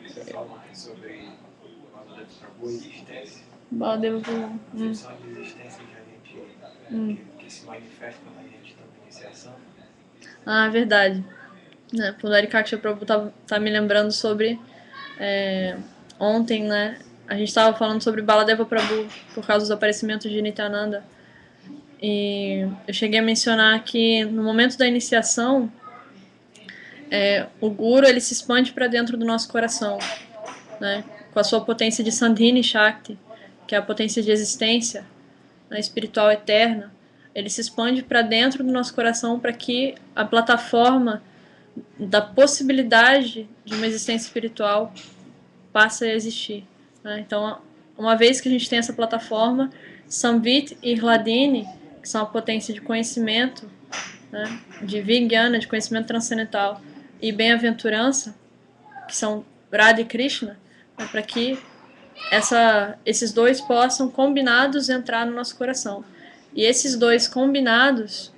Speaker 1: Você falou sobre o Baladeva Prabhu e existência.
Speaker 2: Baladeva Prabhu.
Speaker 1: São de existência que a gente que se manifesta quando a gente está na iniciação.
Speaker 2: Ah, verdade. Né, Pundarikaksha Prabhu tá me lembrando sobre ontem, né? A gente estava falando sobre Baladeva Prabhu por causa dos aparecimentos de Nityananda. E eu cheguei a mencionar que no momento da iniciação, o Guru ele se expande para dentro do nosso coração, né? Com a sua potência de Sandhini Shakti, que é a potência de existência, né, espiritual eterna. Ele se expande para dentro do nosso coração para que a plataforma da possibilidade de uma existência espiritual passe a existir, né? Então, uma vez que a gente tem essa plataforma, Samvit e Hladini, que são a potência de conhecimento, né, de Vijnana, de conhecimento transcendental, e bem-aventurança, que são Radha e Krishna, né, para que esses dois possam combinados entrar no nosso coração. E esses dois combinados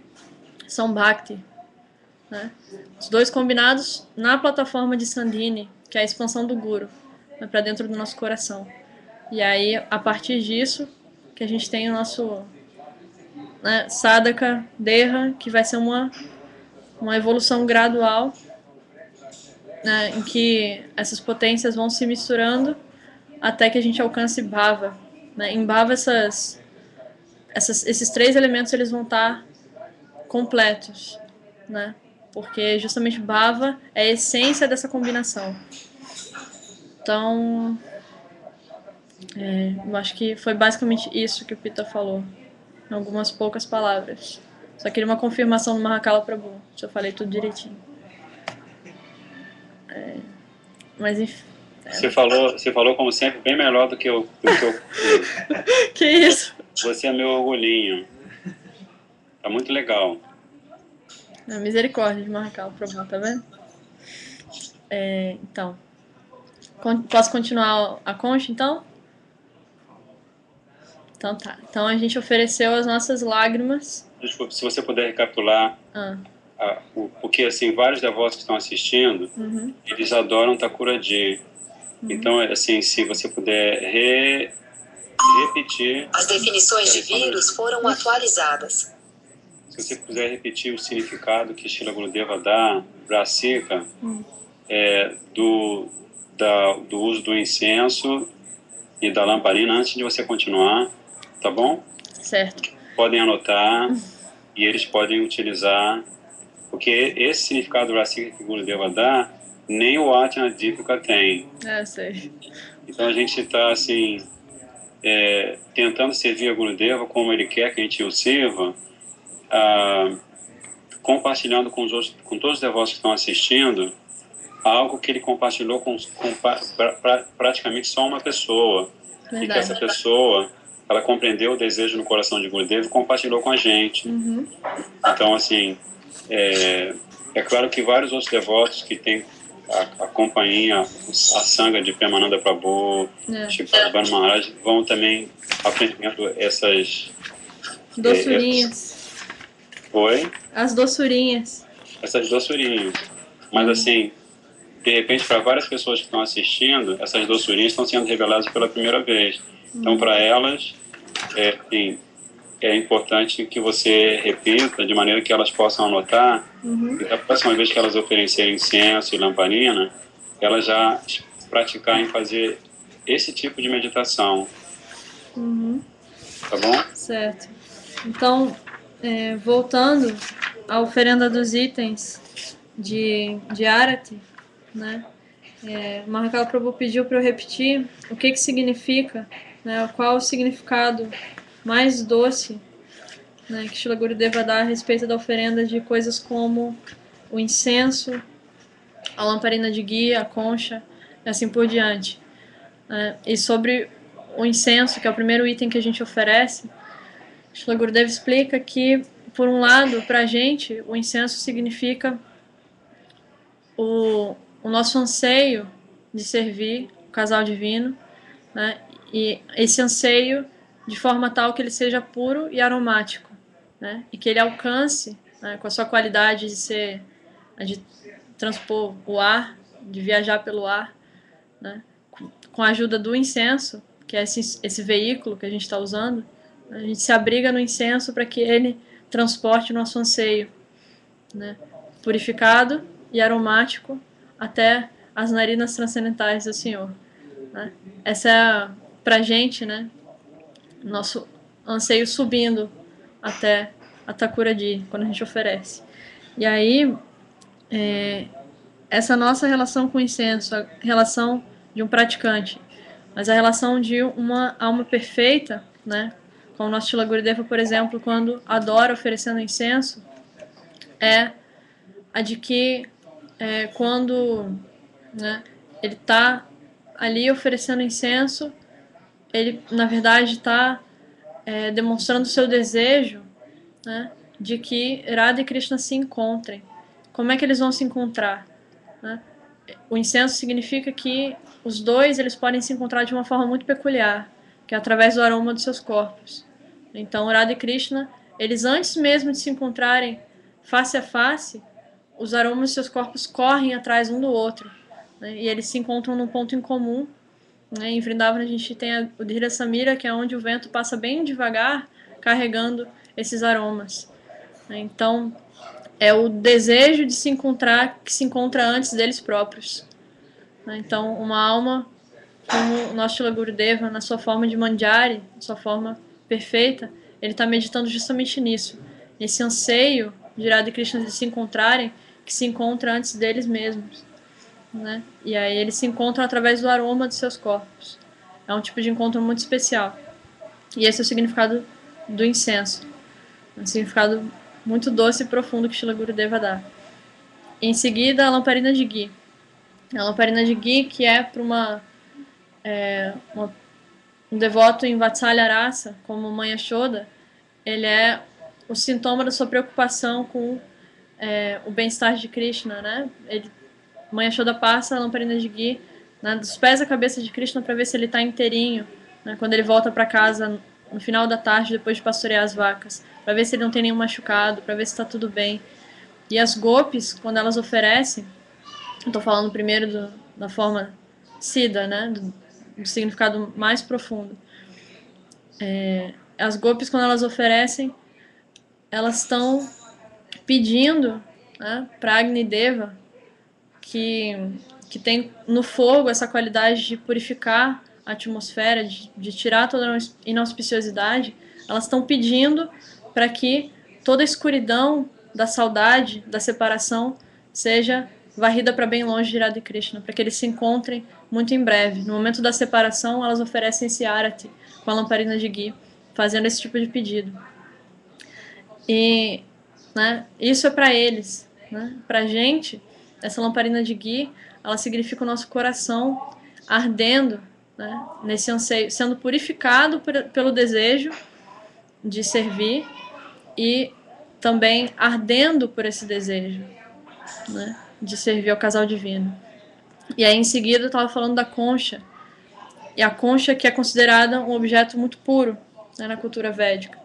Speaker 2: são Bhakti, né? Os dois combinados na plataforma de Sandhini, que é a expansão do Guru, né, para dentro do nosso coração. E aí, a partir disso, que a gente tem o nosso, né, Sadhaka Deha, que vai ser uma evolução gradual, né, em que essas potências vão se misturando até que a gente alcance Bhava, né? Em Bhava, esses três elementos eles vão estar completos, né? Porque justamente Bhava é a essência dessa combinação. Então, eu acho que foi basicamente isso que o Pita falou, em algumas poucas palavras. Só queria uma confirmação do Mahakala Prabhu, se eu falei tudo direitinho. Mas enfim.
Speaker 4: Você falou como sempre bem melhor do que eu.
Speaker 2: Que isso?
Speaker 4: Você é meu orgulhinho. Tá muito legal.
Speaker 2: A misericórdia de Mahakala Prabhu, tá vendo? Então, posso continuar a concha, então? Então tá. Então a gente ofereceu as nossas lágrimas.
Speaker 4: Desculpa, se você puder recapitular, porque assim, vários devotos que estão assistindo, eles adoram Thakuradi. Então, assim, se você puder repetir...
Speaker 5: As definições de vírus foram atualizadas.
Speaker 4: Se você puder repetir o significado que Srila Gurudeva dá, Brasika, do uso do incenso e da lamparina, antes de você continuar, tá bom?
Speaker 2: Certo.
Speaker 4: Podem anotar e eles podem utilizar, porque esse significado do Brasika que Gurudeva dá, nem o Atma Dipika tem.
Speaker 2: Sei.
Speaker 4: Então a gente está assim, tentando servir a Gurudeva como ele quer que a gente o sirva, compartilhando com todos os devotos que estão assistindo algo que ele compartilhou com praticamente só uma pessoa.
Speaker 2: Verdade.
Speaker 4: E que essa pessoa, ela compreendeu o desejo no coração de Gurudeva e compartilhou com a gente. Então, assim, é claro que vários outros devotos que têm a companhia, a sanga de Premananda Prabhu, Shivardhana Maharaj, vão também aprendendo essas...
Speaker 2: Doçurinhas.
Speaker 4: Oi?
Speaker 2: As doçurinhas.
Speaker 4: Essas doçurinhas. Mas assim, de repente, para várias pessoas que estão assistindo, essas doçurinhas estão sendo reveladas pela primeira vez. Então, para elas, é importante que você repita, de maneira que elas possam anotar, e da próxima vez que elas oferecerem incenso e lamparina, elas já praticarem fazer esse tipo de meditação. Tá bom?
Speaker 2: Certo. Então, voltando à oferenda dos itens de Arati, né? Mahakala Prabhu pediu para eu repetir o que significa, né? Qual o significado mais doce, né, que Srila Gurudeva dá a respeito da oferenda de coisas como o incenso, a lamparina de ghee, a concha, e assim por diante. E sobre o incenso, que é o primeiro item que a gente oferece, Srila Gurudeva explica que, por um lado, para a gente, o incenso significa o nosso anseio de servir o casal divino, né, e esse anseio de forma tal que ele seja puro e aromático, né, e que ele alcance, né, com a sua qualidade de transpor o ar, de viajar pelo ar, né, com a ajuda do incenso, que é esse veículo que a gente está usando, a gente se abriga no incenso para que ele transporte o nosso anseio, né, purificado e aromático até as narinas transcendentais do Senhor, né. Essa é, pra gente, né, nosso anseio subindo até a Thakuradi, quando a gente oferece. E aí, essa nossa relação com o incenso, a relação de um praticante, mas a relação de uma alma perfeita, né, como o nosso Srila Gurudeva, por exemplo, quando adora oferecendo incenso, é a de que quando, né, ele está ali oferecendo incenso, ele, na verdade, está demonstrando o seu desejo, né, de que Radha e Krishna se encontrem. Como é que eles vão se encontrar? Né? O incenso significa que os dois eles podem se encontrar de uma forma muito peculiar, que é através do aroma dos seus corpos. Então, Radha e Krishna, eles antes mesmo de se encontrarem face a face, os aromas dos seus corpos correm atrás um do outro, né? E eles se encontram num ponto em comum. Né? Em Vrindavan a gente tem o Dhira Samira, que é onde o vento passa bem devagar, carregando esses aromas. Né? Então, é o desejo de se encontrar que se encontra antes deles próprios. Né? Então, uma alma como o nosso Srila Gurudeva, na sua forma de Manjari, sua forma perfeita, ele está meditando justamente nisso. Nesse anseio de Radha e Krishna de se encontrarem, que se encontra antes deles mesmos. Né? E aí eles se encontram através do aroma de seus corpos. É um tipo de encontro muito especial. E esse é o significado do incenso. Um significado muito doce e profundo que Srila Gurudeva dá. Em seguida, a lamparina de ghee. A lamparina de ghee, que é para um devoto em Vatsalya Rasa, como Mãe Yashoda, ele é o sintoma da sua preocupação com o bem-estar de Krishna, né? Mãe Yashoda passa a lamparina de ghee, né, dos pés à cabeça de Krishna para ver se ele está inteirinho, né, quando ele volta para casa no final da tarde, depois de pastorear as vacas, para ver se ele não tem nenhum machucado, para ver se está tudo bem. E as gopis, quando elas oferecem, estou falando primeiro da forma Siddha, né, do significado mais profundo. As gopis, quando elas oferecem, elas estão pedindo, né, para Agni Deva, que tem no fogo essa qualidade de purificar a atmosfera, de tirar toda a inauspiciosidade, elas estão pedindo para que toda a escuridão da saudade, da separação, seja varrida para bem longe de Radha e Krishna, para que eles se encontrem muito em breve. No momento da separação, elas oferecem esse arati com a lamparina de ghee, fazendo esse tipo de pedido. E, né, isso é para eles. Né? Para a gente, essa lamparina de ghee, ela significa o nosso coração ardendo, né, nesse anseio, sendo purificado pelo desejo de servir e também ardendo por esse desejo, né, de servir ao casal divino. E aí em seguida eu estava falando da concha, e a concha que é considerada um objeto muito puro, né, na cultura védica.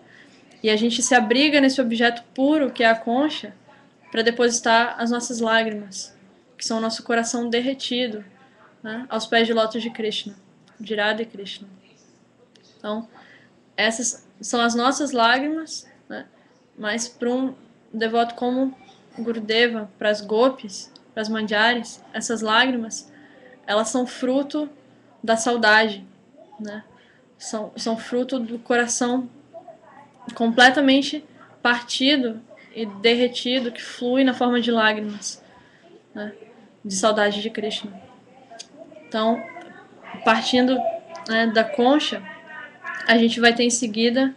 Speaker 2: E a gente se abriga nesse objeto puro que é a concha para depositar as nossas lágrimas, que são o nosso coração derretido, né, aos pés de lótus de Krishna, de Radha e Krishna. Então, essas são as nossas lágrimas, né? Mas para um devoto como Gurudeva, para as gopis, para as mandjaris, essas lágrimas, elas são fruto da saudade, né? São fruto do coração completamente partido e derretido, que flui na forma de lágrimas, né? De saudade de Krishna. Então, partindo, né, da concha, a gente vai ter em seguida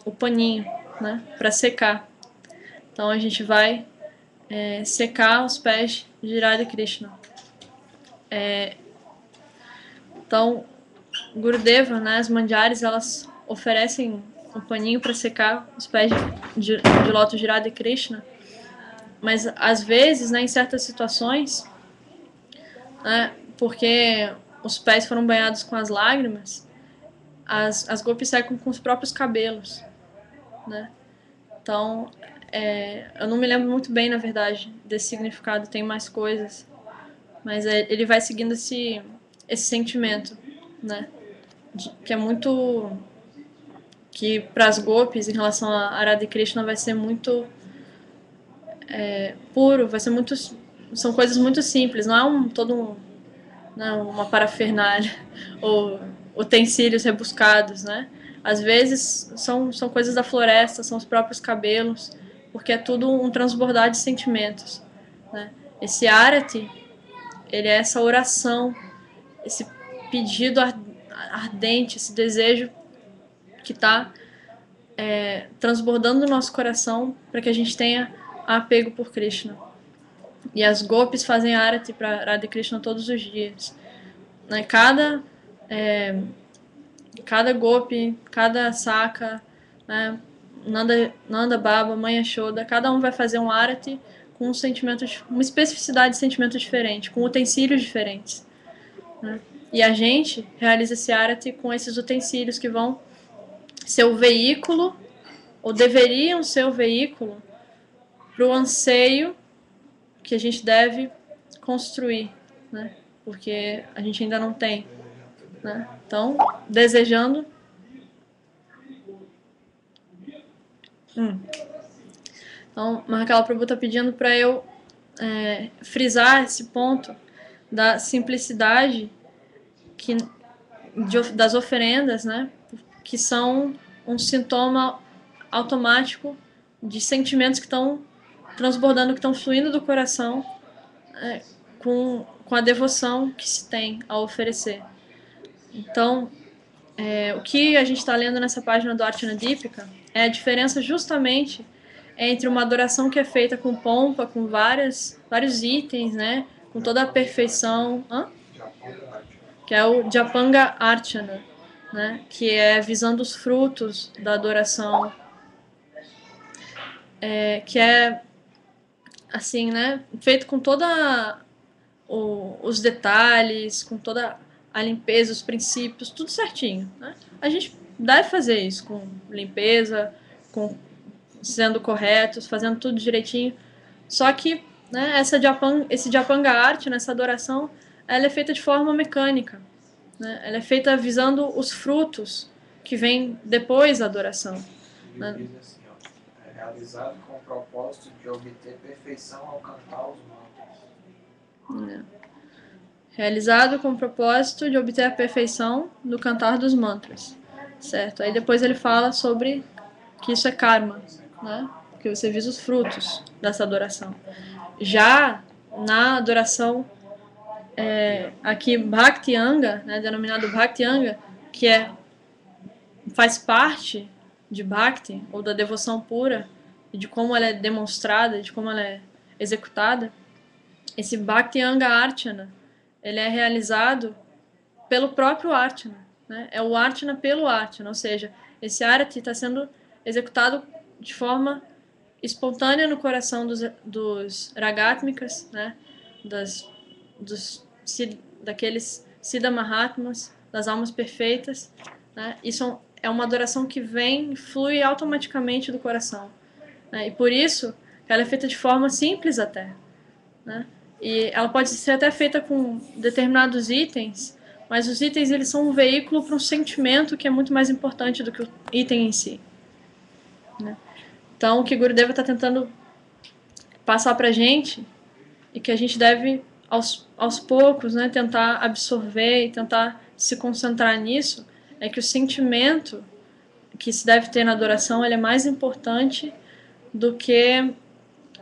Speaker 2: o paninho, né, para secar. Então a gente vai secar os pés de Radha Krishna. Então, Gurudeva, né, as mandjaris, elas oferecem um paninho para secar os pés de lótus de Radha Krishna, mas às vezes, né, em certas situações, né, porque os pés foram banhados com as lágrimas, as gopis secam com os próprios cabelos, né? Então, eu não me lembro muito bem, na verdade, desse significado, tem mais coisas, mas ele vai seguindo esse sentimento, né? Que é muito... que para as gopis, em relação a Radha Krishna, vai ser muito puro, vai ser muito... são coisas muito simples, não é não, uma parafernália ou utensílios rebuscados, né? Às vezes são coisas da floresta, são os próprios cabelos, porque é tudo um transbordar de sentimentos, né? Esse arati, ele é essa oração, esse pedido ardente, esse desejo que está transbordando no nosso coração para que a gente tenha apego por Krishna. E as gopis fazem arati para Radha Krishna todos os dias, né? Cada gopi, cada saka, né? Nanda Baba, Mãe Yashoda, cada um vai fazer um arati com uma especificidade de sentimento diferente, com utensílios diferentes, né? E a gente realiza esse arati com esses utensílios que vão ser o veículo, ou deveriam ser o veículo, para o anseio que a gente deve construir, né? Porque a gente ainda não tem, né? Então, desejando. Então, Mahakala Prabhu está pedindo para eu frisar esse ponto da simplicidade das oferendas, né? Que são um sintoma automático de sentimentos que estão transbordando, que estão fluindo do coração, com a devoção que se tem a oferecer. Então, o que a gente está lendo nessa página do Archana Deepika é a diferença justamente entre uma adoração que é feita com pompa, com vários itens, né, com toda a perfeição, que é o Japanga Archana, né, que é visando os frutos da adoração, que é assim, né, feito com toda os detalhes, com toda a limpeza, os princípios, tudo certinho, né? A gente deve fazer isso com limpeza, sendo corretos, fazendo tudo direitinho. Só que, né, esse Japanga Arte, nessa adoração, ela é feita de forma mecânica, né? Ela é feita visando os frutos que vêm depois da adoração, né?
Speaker 1: Diz assim, ó, realizado com o propósito de obter perfeição ao cantar os mantras.
Speaker 2: Realizado com o propósito de obter a perfeição no cantar dos mantras, certo? Aí depois ele fala sobre que isso é karma, né? Que você visa os frutos dessa adoração. Já na adoração aqui Bhakti Anga, né, denominado Bhakti Anga, que faz parte de Bhakti, ou da devoção pura, e de como ela é demonstrada, de como ela é executada, esse Bhakti Anga Archana, ele é realizado pelo próprio Archana, né? É o Archana pelo Archana, ou seja, esse Arati está sendo executado de forma espontânea no coração dos Ragatmikas, né? Daqueles Siddha Mahatmas, das almas perfeitas, né? Isso é uma adoração que vem e flui automaticamente do coração, né? E por isso ela é feita de forma simples até, né? E ela pode ser até feita com determinados itens, mas os itens eles são um veículo para um sentimento que é muito mais importante do que o item em si, né? Então, o que Gurudeva está tentando passar para a gente e que a gente deve, aos poucos, né, tentar absorver e tentar se concentrar nisso, é que o sentimento que se deve ter na adoração ele é mais importante do que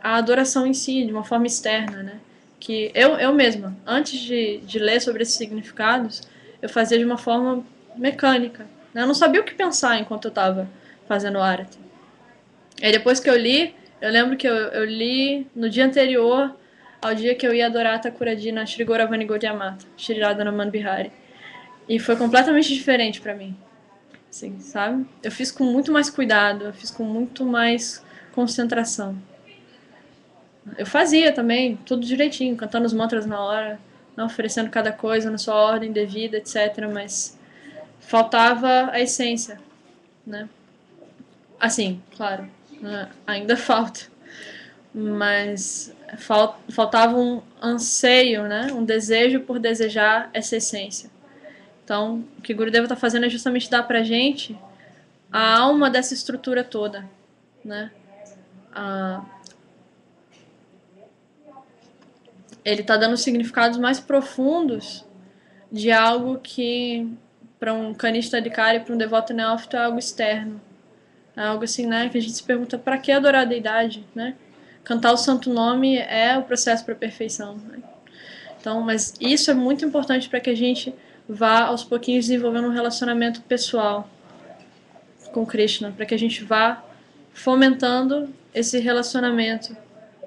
Speaker 2: a adoração em si, de uma forma externa, né? Que eu mesma, antes de ler sobre esses significados, eu fazia de uma forma mecânica, né? Eu não sabia o que pensar enquanto eu estava fazendo o Arati. Aí depois que eu li, eu lembro que eu li no dia anterior ao dia que eu ia adorar a Thakuradina Shri Gauravani Gaudiya Mata, Shri Radhanaman Bihari. E foi completamente diferente pra mim, assim, sabe? Eu fiz com muito mais cuidado, eu fiz com muito mais concentração. Eu fazia também, tudo direitinho, cantando os mantras na hora, não oferecendo cada coisa na sua ordem devida, etc. Mas faltava a essência, né? Assim, claro, né? Ainda falta, mas faltava um anseio, né? Um desejo por desejar essa essência. Então, o que Gurudeva está fazendo é justamente dar pra gente a alma dessa estrutura toda, né? Ele está dando significados mais profundos de algo que, para um canista adhikari, para um devoto neófito, é algo externo. É algo assim, né, que a gente se pergunta, para que adorar a deidade, né? Cantar o santo nome é o processo para a perfeição, né? Então, mas isso é muito importante para que a gente vá aos pouquinhos desenvolvendo um relacionamento pessoal com Krishna, para que a gente vá fomentando esse relacionamento,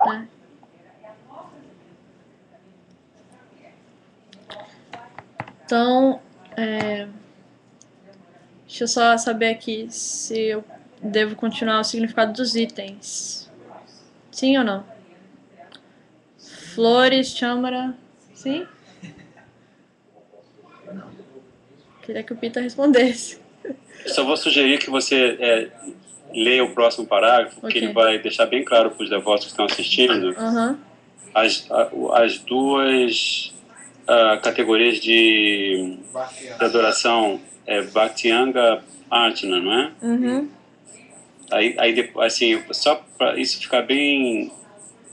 Speaker 2: né? Então, deixa eu só saber aqui se eu devo continuar o significado dos itens. Sim ou não? Flores, chamara. Sim? Queria que o Pita respondesse.
Speaker 4: Só vou sugerir que você leia o próximo parágrafo,
Speaker 2: Ok.
Speaker 4: que ele vai deixar bem claro para os devotos que estão assistindo as duas categorias de adoração, Bhaktianga Archana, não é?
Speaker 2: Uhum.
Speaker 4: Aí depois, assim, só para isso ficar bem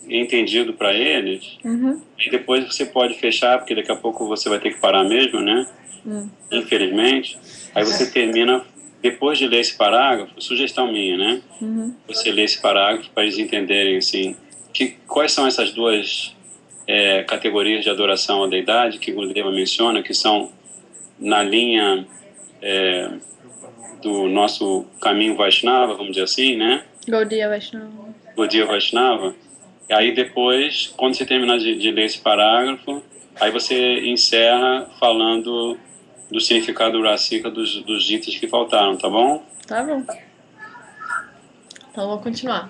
Speaker 4: entendido para eles, e depois você pode fechar, porque daqui a pouco você vai ter que parar mesmo, né? Infelizmente. Aí você termina, depois de ler esse parágrafo, sugestão minha, né? Você lê esse parágrafo para eles entenderem, assim, quais são essas duas categorias de adoração à deidade que Gurudeva menciona, que são na linha do nosso caminho Vaishnava, vamos dizer assim, né?
Speaker 2: Gaudiya Vaishnava.
Speaker 4: Gaudiya Vaishnava. E aí depois, quando você terminar de ler esse parágrafo, aí você encerra falando do significado rasika dos itens que faltaram, tá bom?
Speaker 2: Tá bom. Então, vou continuar.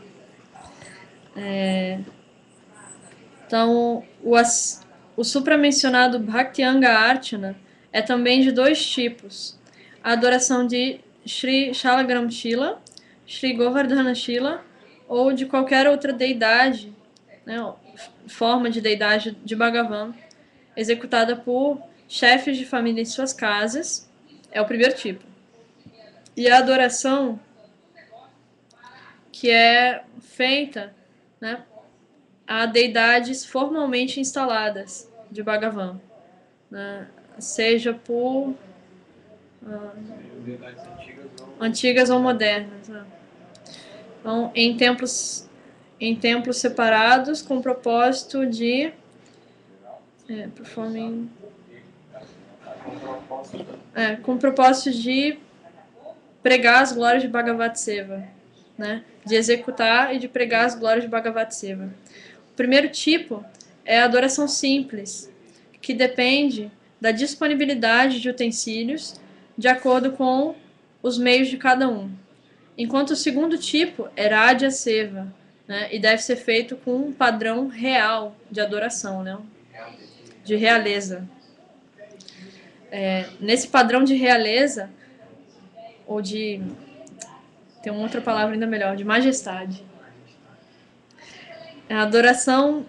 Speaker 2: Então, o supramencionado Bhaktianga Archana é também de dois tipos. A adoração de Sri Shalagram Shila, Sri Govardhana Shila, ou de qualquer outra deidade, né, forma de deidade de Bhagavan, executada por chefes de família em suas casas, é o primeiro tipo. E a adoração que é feita, né, a deidades formalmente instaladas de Bhagavan, né, seja por antigas ou modernas, né. Então, em templos separados com o propósito de com o propósito de pregar as glórias de Bhagavat Seva, né? De executar e de pregar as glórias de Bhagavat Seva. O primeiro tipo é a adoração simples, que depende da disponibilidade de utensílios de acordo com os meios de cada um. Enquanto o segundo tipo é Radha Seva, né? E deve ser feito com um padrão real de adoração, né? De realeza. Nesse padrão de realeza, ou de... tem uma outra palavra ainda melhor, de majestade. A adoração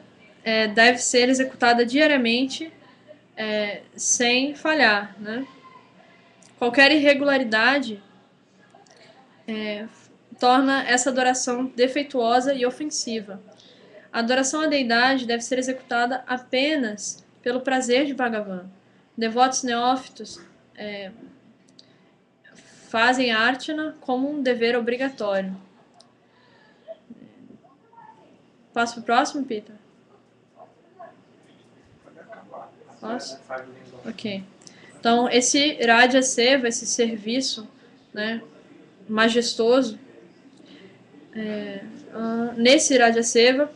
Speaker 2: deve ser executada diariamente sem falhar, né? Qualquer irregularidade torna essa adoração defeituosa e ofensiva. A adoração à deidade deve ser executada apenas pelo prazer de Bhagavan. Devotos neófitos fazem a Archana como um dever obrigatório. Passo para o próximo, Peter?
Speaker 1: Pode acabar.
Speaker 2: Posso?
Speaker 1: Faz o lindo.
Speaker 2: Ok. Então, esse Raja Seva, esse serviço, né, majestoso, nesse Raja Seva,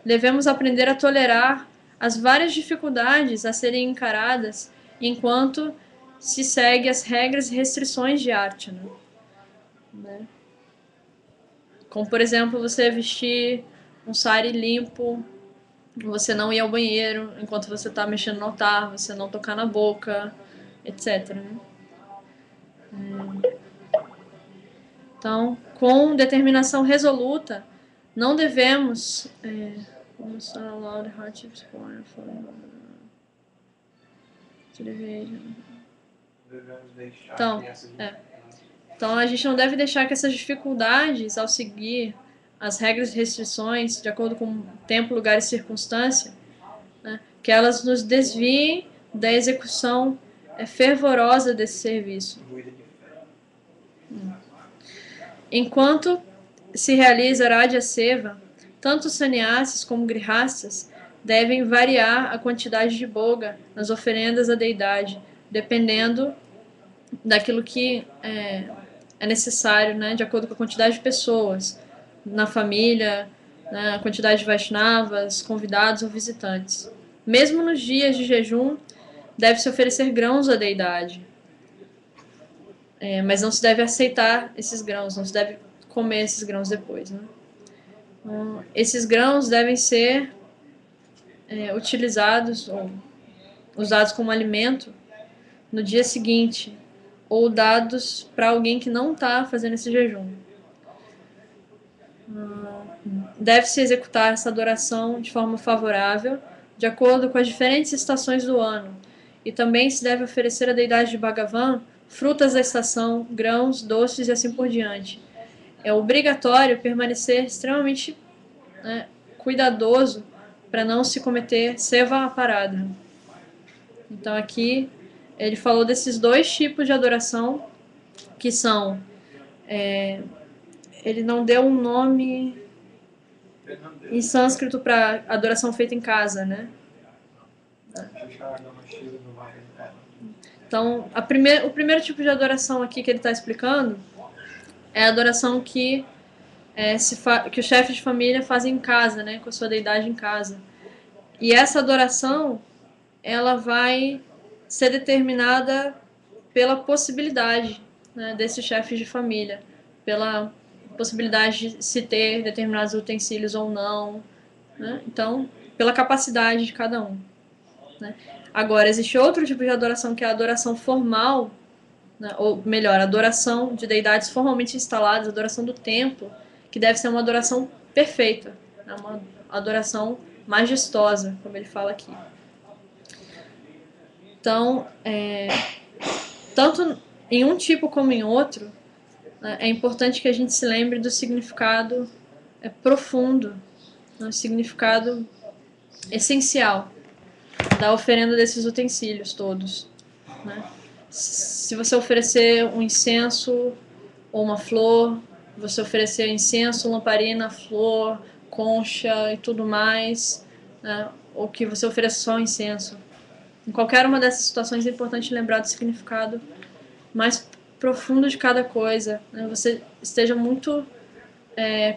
Speaker 2: devemos aprender a tolerar as várias dificuldades a serem encaradas enquanto se segue as regras e restrições de Archana, né? Como, por exemplo, você vestir um sari limpo, você não ir ao banheiro enquanto você está mexendo no altar, você não tocar na boca, etc. Né? Então, com determinação resoluta, não devemos
Speaker 1: Devemos deixar
Speaker 2: Então,
Speaker 1: crianças
Speaker 2: Então, a gente não deve deixar que essas dificuldades, ao seguir as regras e restrições, de acordo com o tempo, lugar e circunstância, né, que elas nos desviem da execução fervorosa desse serviço.
Speaker 1: imbuídas de fé.
Speaker 2: Enquanto se realiza Raja Seva, tanto os sannyasis como grihastas devem variar a quantidade de boga nas oferendas à deidade, dependendo daquilo que é necessário, né, de acordo com a quantidade de pessoas na família, né, a quantidade de Vaishnavas, convidados ou visitantes. Mesmo nos dias de jejum, deve-se oferecer grãos à deidade. Mas não se deve aceitar esses grãos, não se deve comer esses grãos depois. Né? Esses grãos devem ser utilizados ou usados como alimento no dia seguinte, ou dados para alguém que não está fazendo esse jejum. Deve-se executar essa adoração de forma favorável, de acordo com as diferentes estações do ano, e também se deve oferecer à deidade de Bhagavan frutas da estação, grãos, doces e assim por diante. É obrigatório permanecer extremamente cuidadoso para não se cometer seva aparadha. Então aqui ele falou desses dois tipos de adoração, que são... ele não deu um nome em sânscrito para adoração feita em casa, né? Então, o primeiro tipo de adoração aqui que ele está explicando é a adoração que os chefes de família fazem em casa, né? Com a sua deidade em casa. E essa adoração, ela vai ser determinada pela possibilidade, né, desses chefes de família, pela possibilidade de se ter determinados utensílios ou não, né? Então, pela capacidade de cada um. Né? Agora, existe outro tipo de adoração, que é a adoração formal, né? Ou melhor, a adoração de deidades formalmente instaladas, a adoração do templo, que deve ser uma adoração perfeita, né? Uma adoração majestosa, como ele fala aqui. Então, tanto em um tipo como em outro, né, é importante que a gente se lembre do significado profundo, né, o significado essencial da oferenda desses utensílios todos. Né? Se você oferecer um incenso ou uma flor, você oferecer incenso, lamparina, flor, concha e tudo mais, né, ou que você ofereça só incenso. Em qualquer uma dessas situações é importante lembrar do significado mais profundo de cada coisa. Né? Você esteja muito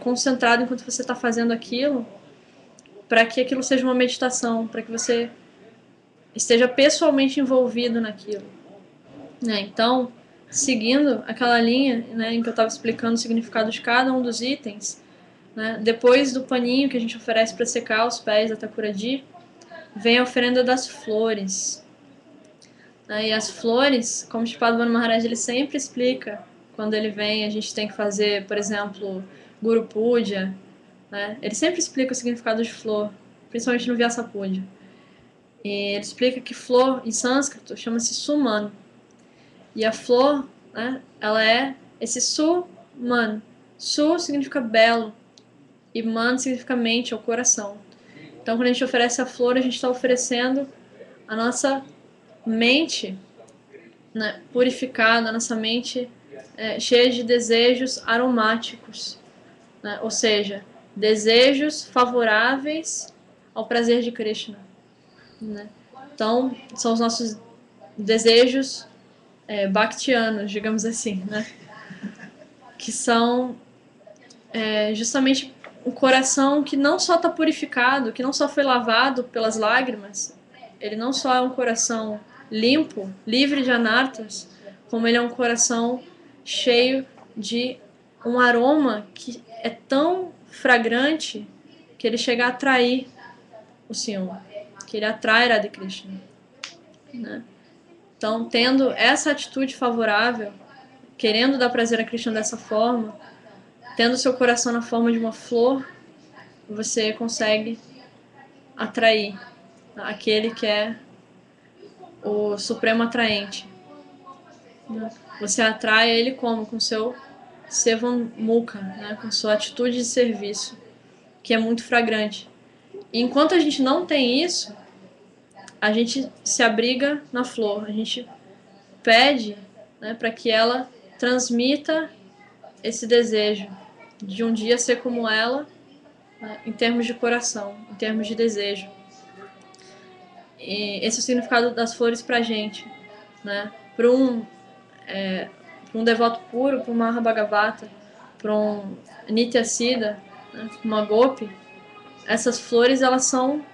Speaker 2: concentrado enquanto você está fazendo aquilo, para que aquilo seja uma meditação, para que você esteja pessoalmente envolvido naquilo. Né? Então, seguindo aquela linha, né, em que eu estava explicando o significado de cada um dos itens, né, depois do paninho que a gente oferece para secar os pés da Thakuradi, vem a oferenda das flores. E as flores, como o Shripadevana Maharaj ele sempre explica, quando ele vem, a gente tem que fazer, por exemplo, Guru Puja, né? Ele sempre explica o significado de flor, principalmente no Vyasa Puja. E ele explica que flor, em sânscrito, chama-se suman. E a flor, né, ela é esse suman. Su significa belo e man significa mente ou coração. Então, quando a gente oferece a flor, a gente está oferecendo a nossa mente, né, purificada, a nossa mente cheia de desejos aromáticos, né, ou seja, desejos favoráveis ao prazer de Krishna. Né? Então, são os nossos desejos bhaktianos, digamos assim, né? Que são justamente um coração que não só está purificado, que não só foi lavado pelas lágrimas, ele não só é um coração limpo, livre de anartas, como ele é um coração cheio de um aroma que é tão fragrante que ele chega a atrair o Senhor, que ele atrai Radha Krishna. Né? Então, tendo essa atitude favorável, querendo dar prazer a Krishna dessa forma, tendo seu coração na forma de uma flor, você consegue atrair aquele que é o supremo atraente. Você atrai ele como? Com seu Sevan Mukha, né? Com sua atitude de serviço, que é muito fragrante. E enquanto a gente não tem isso, a gente se abriga na flor, a gente pede, né, para que ela transmita esse desejo de um dia ser como ela, né, em termos de coração, em termos de desejo. E esse é o significado das flores pra gente, né? Para um devoto puro, para um Mahabhagavata, para um Nityasiddha, né, uma Gopi, essas flores elas são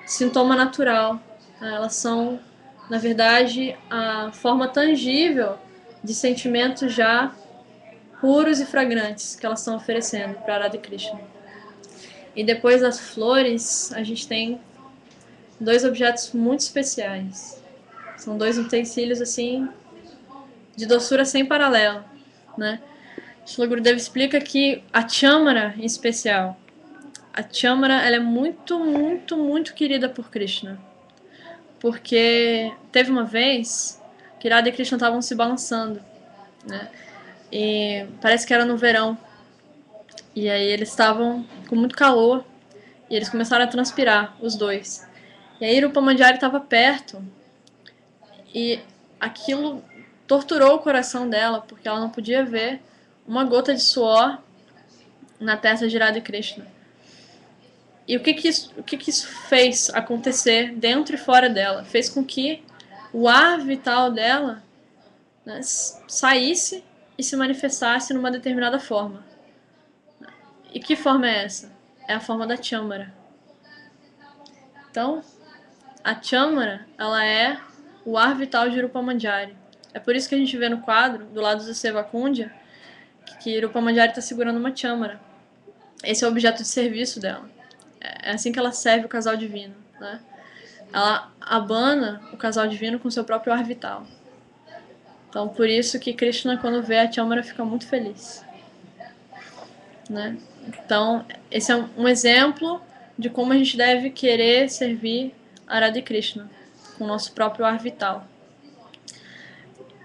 Speaker 2: sintoma natural, né? Elas são, na verdade, a forma tangível de sentimentos já puros e fragrantes que elas estão oferecendo para Radha Krishna. E depois das flores, a gente tem dois objetos muito especiais. São dois utensílios assim de doçura sem paralelo, né? Srila Gurudeva explica que a chamara, em especial, a chamara, ela é muito, muito, muito querida por Krishna. Porque teve uma vez que Radha e Krishna estavam se balançando, né? E parece que era no verão. E aí eles estavam com muito calor e eles começaram a transpirar, os dois. E aí Rupa Mandjari estava perto e aquilo torturou o coração dela, porque ela não podia ver uma gota de suor na testa de Radha Krishna. E o que isso fez acontecer dentro e fora dela? Fez com que o ar vital dela, né, saísse e se manifestasse numa determinada forma. E que forma é essa? É a forma da chamara. Então, a chamara, ela é o ar vital de Rupa Mandjari. É por isso que a gente vê no quadro, do lado do Sevakundya, que Rupa Mandjari está segurando uma chamara. Esse é o objeto de serviço dela. É assim que ela serve o casal divino, né? Ela abana o casal divino com seu próprio ar vital. Então, por isso que Krishna, quando vê a chamara, fica muito feliz, né? Então, esse é um exemplo de como a gente deve querer servir a Radha Krishna, com o nosso próprio ar vital.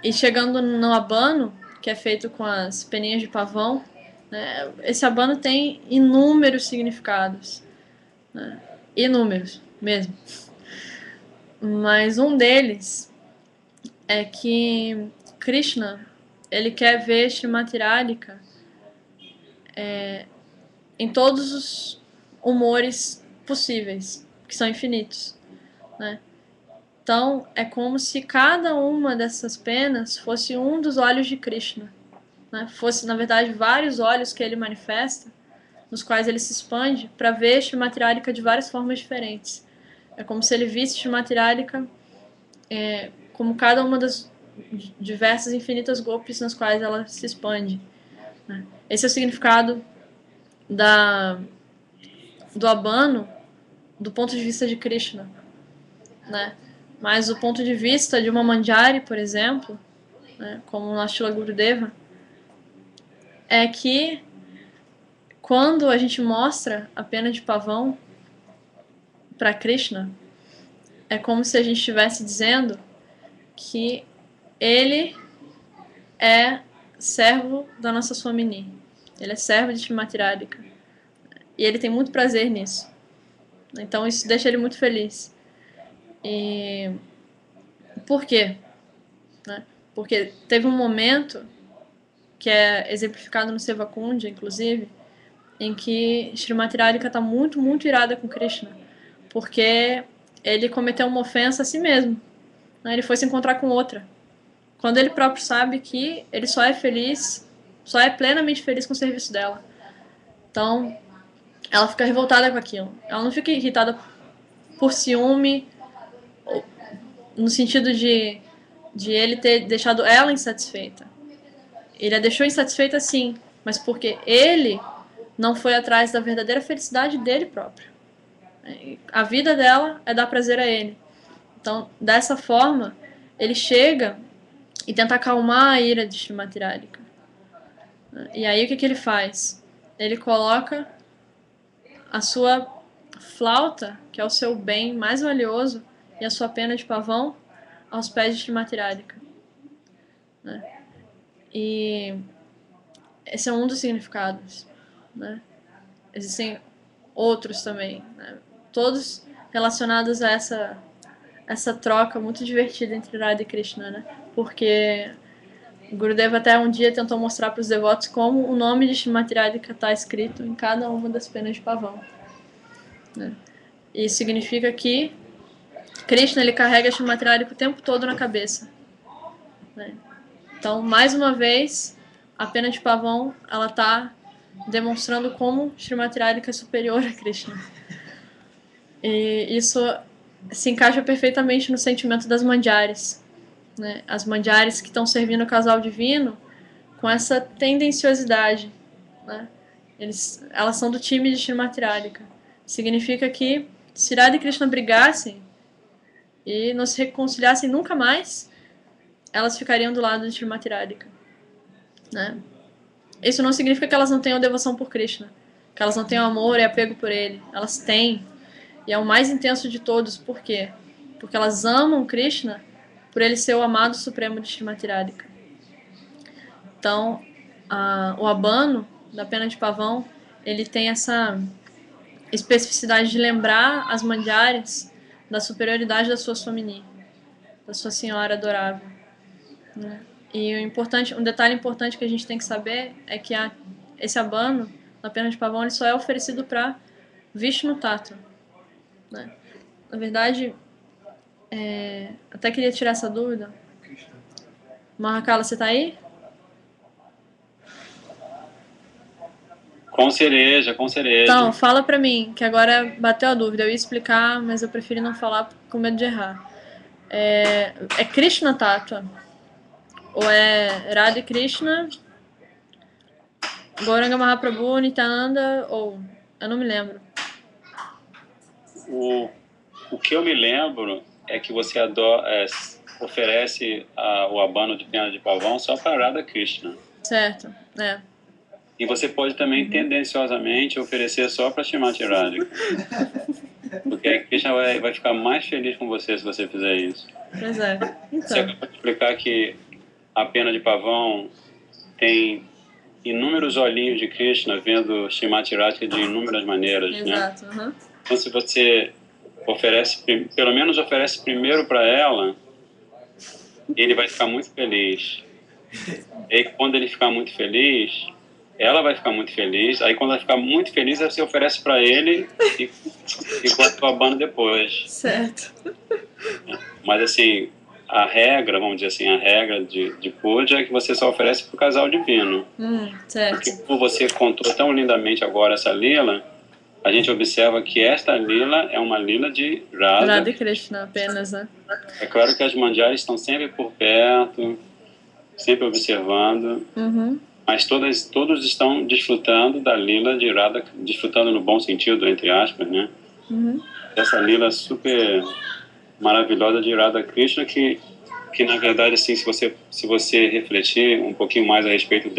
Speaker 2: E chegando no abano, que é feito com as peninhas de pavão, né, esse abano tem inúmeros significados, né, inúmeros mesmo. Mas um deles é que Krishna, ele quer ver Srimati Radhika em todos os humores possíveis, que são infinitos, né? Então, é como se cada uma dessas penas fosse um dos olhos de Krishna, né? Fosse, na verdade, vários olhos que ele manifesta, nos quais ele se expande, para ver Srimati Radhika de várias formas diferentes. É como se ele visse Srimati Radhika como cada uma das diversas infinitas gopis nas quais ela se expande, né? Esse é o significado do abano do ponto de vista de Krishna, né? Mas do ponto de vista de uma Mandjari, por exemplo, né, como na Srila Gurudeva, é que quando a gente mostra a pena de pavão para Krishna, é como se a gente estivesse dizendo que ele é servo da nossa Swamini. Ele é servo de Srimati Radhika. E ele tem muito prazer nisso. Então isso deixa ele muito feliz. E por quê? Né? Porque teve um momento, que é exemplificado no Sevakundi, inclusive, em que Srimati Radhika está muito, muito irada com Krishna. Porque ele cometeu uma ofensa a si mesmo. Né? Ele foi se encontrar com outra. Quando ele próprio sabe que ele só é feliz, só é plenamente feliz com o serviço dela. Então, ela fica revoltada com aquilo. Ela não fica irritada por ciúme, no sentido de ele ter deixado ela insatisfeita. Ele a deixou insatisfeita sim, mas porque ele não foi atrás da verdadeira felicidade dele próprio. A vida dela é dar prazer a ele. Então, dessa forma, ele chega e tenta acalmar a ira de Srimati Radhika. E aí o que ele faz? Ele coloca a sua flauta, que é o seu bem mais valioso, e a sua pena de pavão aos pés de Srimati Radhika. Né? E esse é um dos significados. Né? Existem outros também, né? Todos relacionados a essa troca muito divertida entre Radha e Krishna, né? Porque Gurudeva até um dia tentou mostrar para os devotos como o nome de Srimati Radhika está escrito em cada uma das penas de pavão. Né? Isso significa que Krishna ele carrega Srimati Radhika o tempo todo na cabeça. Né? Então, mais uma vez, a pena de pavão ela está demonstrando como Srimati Radhika é superior a Krishna. E isso se encaixa perfeitamente no sentimento das manjaris. Né? As manjaris que estão servindo o casal divino com essa tendenciosidade. Né? Elas são do time de Srimati Radhika. Significa que se Radha e Krishna brigassem e não se reconciliassem nunca mais, elas ficariam do lado de Srimati Radhika. Né? Isso não significa que elas não tenham devoção por Krishna, que elas não tenham amor e apego por ele. Elas têm. E é o mais intenso de todos. Por quê? Porque elas amam Krishna por ele ser o amado supremo de Srimati Radhika. Então, o abano da pena de pavão, ele tem essa especificidade de lembrar as manjaris da superioridade da sua Swamini, da sua senhora adorável. Né? E um detalhe importante que a gente tem que saber é que esse abano da pena de pavão ele só é oferecido para Vishnu Tattva. Né? Na verdade, até queria tirar essa dúvida. Mahakala, você tá aí?
Speaker 4: Com cereja, com cereja.
Speaker 2: Então, fala pra mim, que agora bateu a dúvida. Eu ia explicar, mas eu preferi não falar com medo de errar. É Krishna Tattva? Ou é Radha e Krishna, Gauranga Mahaprabhu, Nityananda, ou... Eu não me lembro.
Speaker 4: O que eu me lembro é que você oferece o abano de pena de pavão só para Radha Krishna.
Speaker 2: Certo,
Speaker 4: E você pode também, tendenciosamente, oferecer só para Srimati Radhika. Porque a Krishna vai ficar mais feliz com você se você fizer isso.
Speaker 2: Pois é.
Speaker 4: Você
Speaker 2: Então,
Speaker 4: acaba de explicar que a pena de pavão tem inúmeros olhinhos de Krishna vendo Srimati Radhika de inúmeras maneiras,
Speaker 2: exato.
Speaker 4: né?
Speaker 2: Uhum.
Speaker 4: Então, se você pelo menos oferece primeiro para ela, ele vai ficar muito feliz. E aí, quando ele ficar muito feliz, ela vai ficar muito feliz. Aí, quando ela ficar muito feliz, você oferece para ele e corta o abano depois.
Speaker 2: Certo.
Speaker 4: Mas, assim, a regra, vamos dizer assim, a regra de puja é que você só oferece para o casal divino.
Speaker 2: Certo.
Speaker 4: Porque, como você contou tão lindamente agora essa lila, a gente observa que esta lila é uma lila de Radha.
Speaker 2: Radha e Krishna apenas, né?
Speaker 4: É claro que as manjaris estão sempre por perto, sempre observando, mas todos estão desfrutando da lila de Radha, desfrutando no bom sentido, entre aspas, né? Essa lila super maravilhosa de Radha Krishna, que na verdade, assim, se você refletir um pouquinho mais a respeito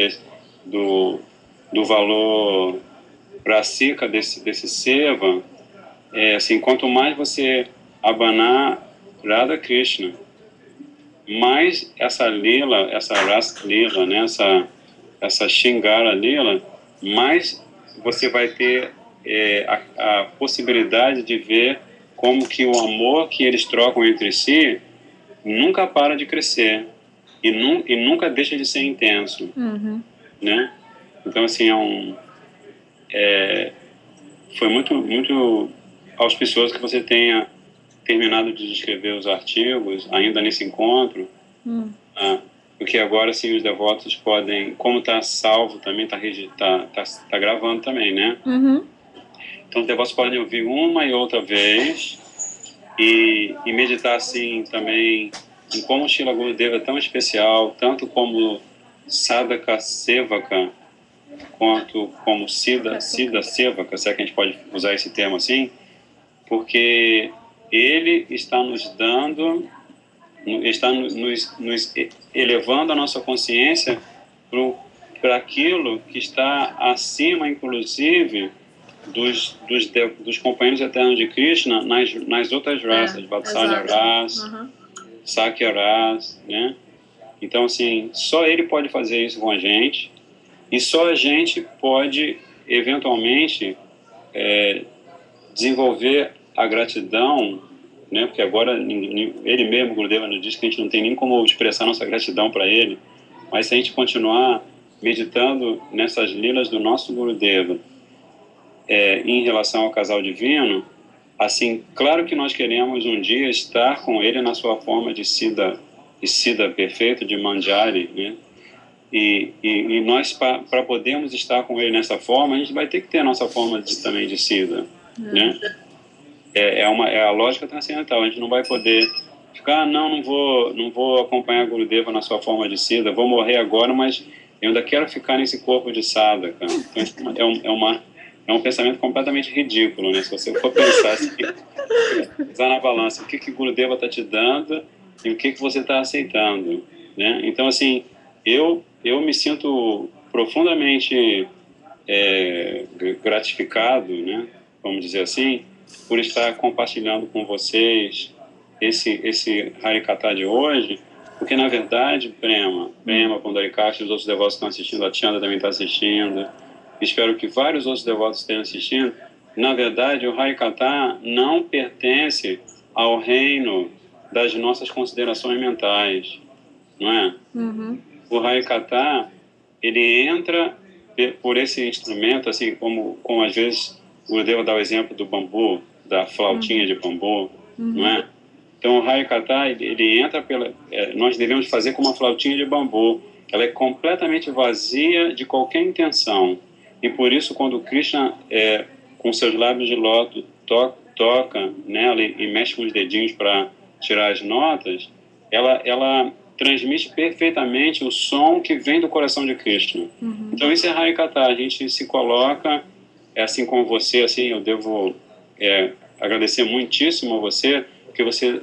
Speaker 4: do valor prasika desse seva, assim, quanto mais você abanar Radha Krishna. Mas essa lila, essa rasa lila, né, essa Shingara lila, mais você vai ter a possibilidade de ver como que o amor que eles trocam entre si nunca para de crescer e nunca deixa de ser intenso, né? Então, assim, foi muito auspicioso que você tenha terminado de escrever os artigos ainda nesse encontro, porque agora, assim, os devotos podem, como está salvo também, tá gravando também, né? Então, os devotos podem ouvir uma e outra vez e meditar, assim, também em como o Srila Gurudeva é tão especial, tanto como Sadhaka Sevaka, quanto como Siddha Sevaka, se é que a gente pode usar esse termo assim, porque ele está nos dando, está nos elevando a nossa consciência para aquilo que está acima, inclusive, dos companheiros eternos de Krishna nas outras raças, Vatsalya Ras, Sakya Ras, né? Então, assim, só ele pode fazer isso com a gente, e só a gente pode, eventualmente, desenvolver a gratidão, né? Porque agora ele mesmo, Gurudeva, nos diz que a gente não tem nem como expressar nossa gratidão para ele, mas se a gente continuar meditando nessas lilas do nosso Gurudeva, em relação ao casal divino, assim, claro que nós queremos um dia estar com ele na sua forma de Siddha perfeito, de Manjari, né? E nós, para podermos estar com ele nessa forma, a gente vai ter que ter a nossa forma também de Siddha, né? É a lógica transcendental. A gente não vai poder ficar, não vou acompanhar Gurudeva na sua forma de Siddha, vou morrer agora, mas eu ainda quero ficar nesse corpo de sadhaka. Então, é um pensamento completamente ridículo, né? Se você for pensar assim, usar na balança o que Gurudeva está te dando e o que você está aceitando, né? Então, assim, eu me sinto profundamente gratificado, né? Vamos dizer assim, por estar compartilhando com vocês esse Harikata de hoje, porque, na verdade, Prema, Pundarikasha, os outros devotos que estão assistindo, a Chanda também está assistindo, espero que vários outros devotos estejam assistindo. Na verdade, o Harikata não pertence ao reino das nossas considerações mentais, não é? O Harikata, ele entra por esse instrumento, assim como às vezes o Gurudeva dá o exemplo do bambu, da flautinha de bambu, não é? Então o Harikata, ele entra nós devemos fazer como uma flautinha de bambu. Ela é completamente vazia de qualquer intenção. E por isso, quando Krishna, com seus lábios de lótus, toca nela e mexe com os dedinhos para tirar as notas, ela transmite perfeitamente o som que vem do coração de Krishna. Então isso é Harikata. A gente se coloca, assim como você, assim, eu devo agradecer muitíssimo a você, porque você,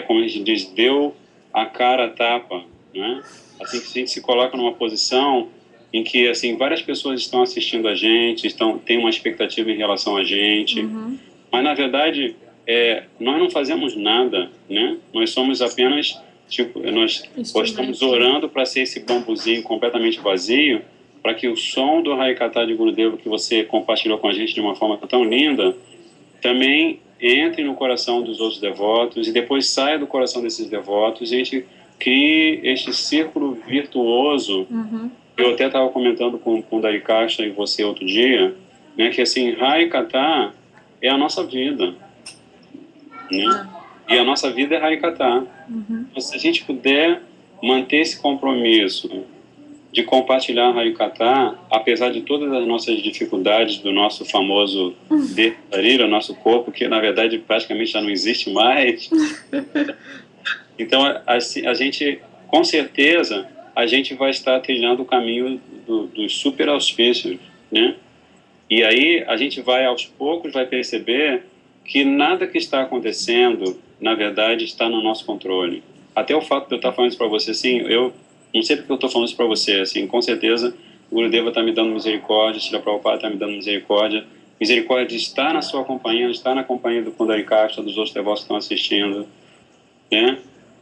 Speaker 4: como a gente diz, deu a cara a tapa, né? Assim que a gente se coloca numa posição em que, assim, várias pessoas estão assistindo a gente, têm uma expectativa em relação a gente, mas na verdade nós não fazemos nada, né? Nós somos apenas, nós estamos orando para ser esse bambuzinho completamente vazio, para que o som do Harikata de Gurudeva que você compartilhou com a gente de uma forma tão linda, também entre no coração dos outros devotos e depois saia do coração desses devotos e a gente crie este círculo virtuoso. Eu até estava comentando com o Darikasha e você outro dia, né, que assim, Harikata é a nossa vida, né? E a nossa vida é Harikata. Se a gente puder manter esse compromisso de compartilhar Harikata, apesar de todas as nossas dificuldades do nosso famoso Deharira, nosso corpo, que na verdade praticamente já não existe mais. Então, a gente, com certeza, a gente vai estar trilhando o caminho dos super auspícios, né? E aí a gente vai, aos poucos, vai perceber que nada que está acontecendo, na verdade, está no nosso controle. Até o fato de eu estar falando isso para você, assim, eu não sei porque eu estou falando isso para você, assim, com certeza o Gurudeva está me dando misericórdia, Srila Prabhupada está me dando misericórdia misericórdia de estar na sua companhia, de estar na companhia do Pundarikasha, dos outros devotos que estão assistindo, né?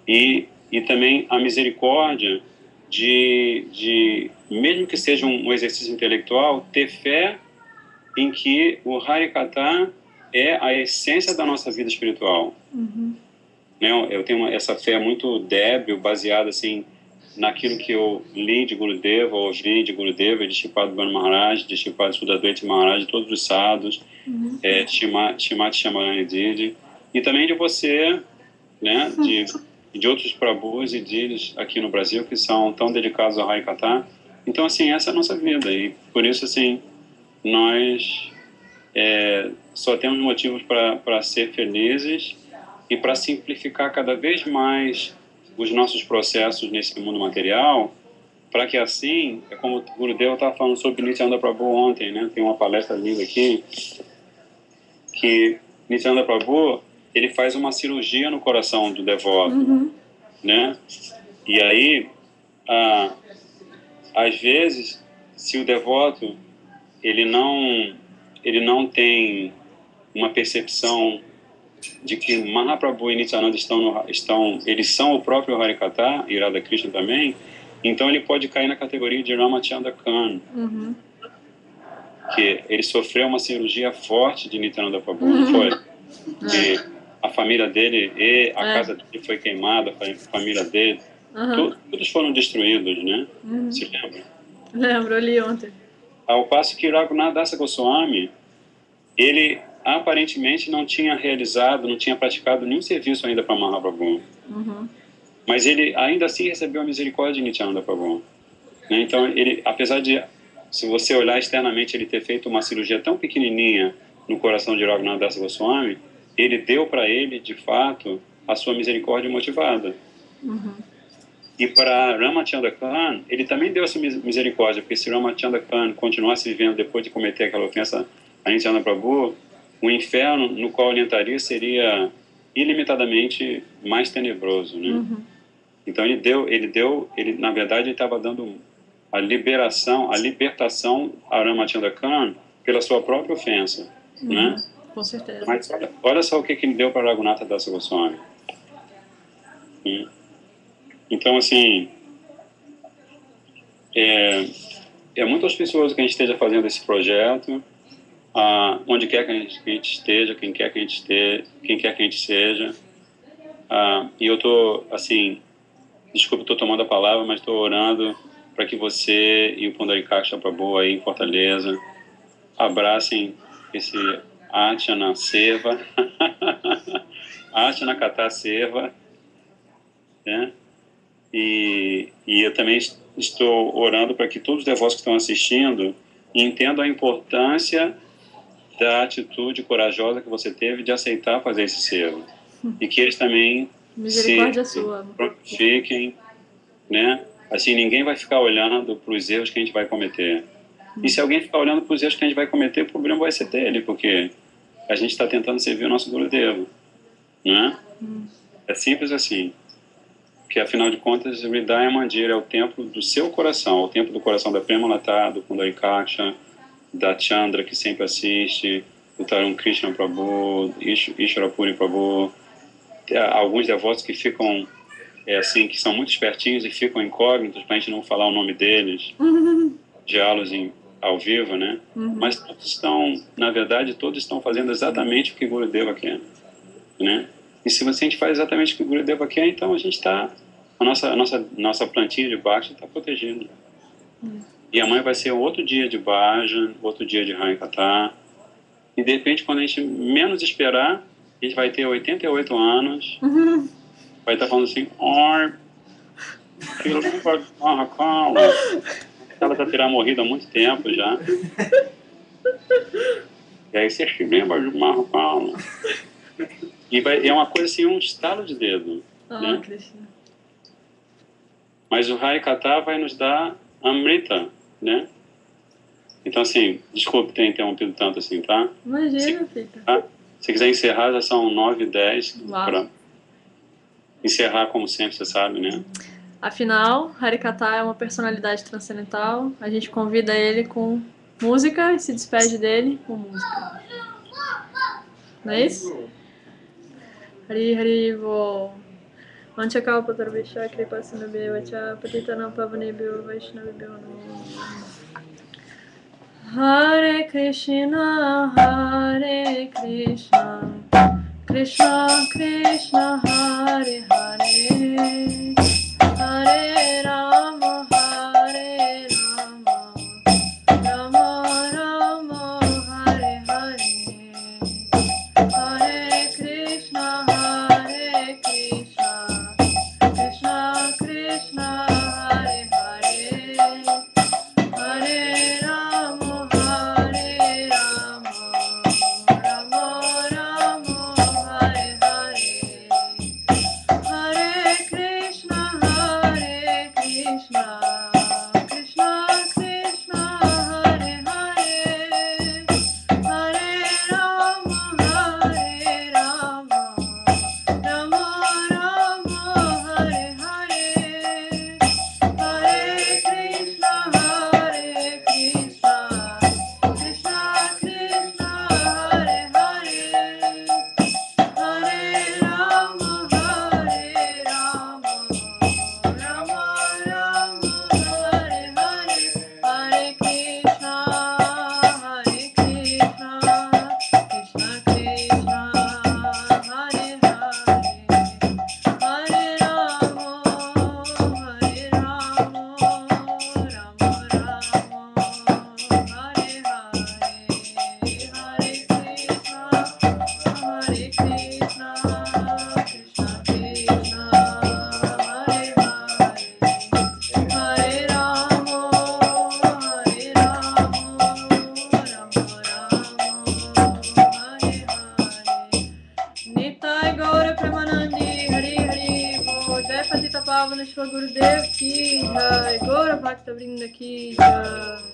Speaker 4: E também a misericórdia mesmo que seja um exercício intelectual, ter fé em que o Harikatha é a essência da nossa vida espiritual. Né? Eu tenho essa fé muito débil, baseada assim, naquilo que eu li de Gurudeva, ouvi de Gurudeva, de Shripad Bhanu Maharaj, de Shripad Sudadvaita Maharaj, de todos os sadhus, Shrimati Shamarani Didi, e também de você, né, de outros prabhus e didis aqui no Brasil que são tão dedicados ao Harikatha. Então, assim, essa é a nossa vida, e por isso, assim, nós só temos motivos para ser felizes e para simplificar cada vez mais os nossos processos nesse mundo material, para que assim, é como o Gurudeva estava falando sobre Nityananda Prabhu ontem, né? Tem uma palestra linda aqui, que Nityananda Prabhu, ele faz uma cirurgia no coração do devoto, né? E aí, às vezes, se o devoto ele não tem uma percepção de que Mahaprabhu e Nityananda eles são o próprio Harikatha, e Radha Krishna também, então ele pode cair na categoria de Ramachandra Khan, que ele sofreu uma cirurgia forte de Nityananda Prabhu, não foi? Que a família dele e a casa dele foi queimada, a família dele, todos foram destruídos, né? Se lembra?
Speaker 2: Lembro, eu li ontem.
Speaker 4: Ao passo que Raghunath Dasa Goswami, ele aparentemente não tinha praticado nenhum serviço ainda para Mahaprabhu. Mas ele ainda assim recebeu a misericórdia de Nityananda Prabhu. Né? Então, ele, apesar de, se você olhar externamente, ele ter feito uma cirurgia tão pequenininha no coração de Raghunath Dasa Goswami, ele deu para ele, de fato, a sua misericórdia motivada. E para Ramachandra Khan, ele também deu essa misericórdia, porque se Ramachandra Khan continuasse vivendo depois de cometer aquela ofensa a Nityananda Prabhu, o inferno no qual ele entraria seria ilimitadamente mais tenebroso, né? Então ele na verdade ele estava dando a libertação a Ramachandra Khan pela sua própria ofensa, né?
Speaker 2: Com certeza.
Speaker 4: Mas olha só o que ele deu para Raghunath Dasa Goswami. Então, assim, é muito auspicioso que a gente esteja fazendo esse projeto, onde quer que a gente esteja, quem quer que a gente seja. E eu estou, assim, desculpa, estou tomando a palavra, mas estou orando para que você e o Pundarikasha Prabhu aí em Fortaleza abracem esse Archana Seva, Archana Katha Seva, né? E eu também estou orando para que todos os devotos que estão assistindo entendam a importância da atitude corajosa que você teve de aceitar fazer esse selo. E que eles também se prontifiquem, né? Assim, ninguém vai ficar olhando para os erros que a gente vai cometer. E se alguém ficar olhando para os erros que a gente vai cometer, o problema vai ser dele, porque a gente está tentando servir o nosso Gurudeva, né? É simples assim. Porque, afinal de contas, o Hridaya Mandir é o templo do seu coração, o templo do coração da Premalata, do Pundarikasha, da Chandra, que sempre assiste, do Tarun Krishna Prabhu, Ishvara Puri Prabhu. Alguns devotos que ficam, assim, que são muito espertinhos e ficam incógnitos para a gente não falar o nome deles, diálogos ao vivo, né? Mas todos estão, na verdade, todos estão fazendo exatamente o que Gurudeva quer, né? E se a gente faz exatamente o que o Gurudeva quer, então a gente está, a nossa plantinha de baixo está protegida. E amanhã vai ser outro dia de Bhajan, outro dia de Harikatha. E de repente, quando a gente menos esperar, a gente vai ter 88 anos, vai estar falando assim, ela já terá morrido há muito tempo já. E aí você se lembra de Mahakala. E é uma coisa assim, um estalo de dedo. Né? Mas o Harikatha vai nos dar Amrita, né? Então, assim, desculpe ter interrompido tanto assim, tá?
Speaker 2: Imagina, Fita.
Speaker 4: Se quiser encerrar, já são 9h10. Para encerrar, como sempre, você sabe, né?
Speaker 2: Afinal, Harikatha é uma personalidade transcendental. A gente convida ele com música e se despede dele com música. Não é isso? Hari Hari Bol. Manchakalpatarvishya Kripasinabhyo Vacha Patitanam Pavanebhyo Vaishnavibhyo Namo. Hare Krishna, Krishna Krishna, Hare Hare, Hare Rama, Rama Rama, Hare Hare, Hare Krishna, Krishna Krishna, Hare Hare, Hare Rama, Rama Rama, Hare Hare, Hare Krishna, Krishna Krishna, Hare Hare, Hare Rama, Rama Rama, Hare Hare, Hare Krishna, Krishna Krishna, Hare Hare, Hare Rama, Rama Rama, Hare Hare, Hare Krishna, Krishna Krishna, Hare Hare, Hare Rama, Rama Rama, Hare Hare, Hare Krishna, Krishna Krishna, Hare Hare, Hare Rama, Rama Hare Hare. Nitai Gaura Premanandi, Hari Hari Bol, Jai Patita Pavana Shri Gurudev Ki Jai, Gaura Bhakta Vrinda Ki Jai.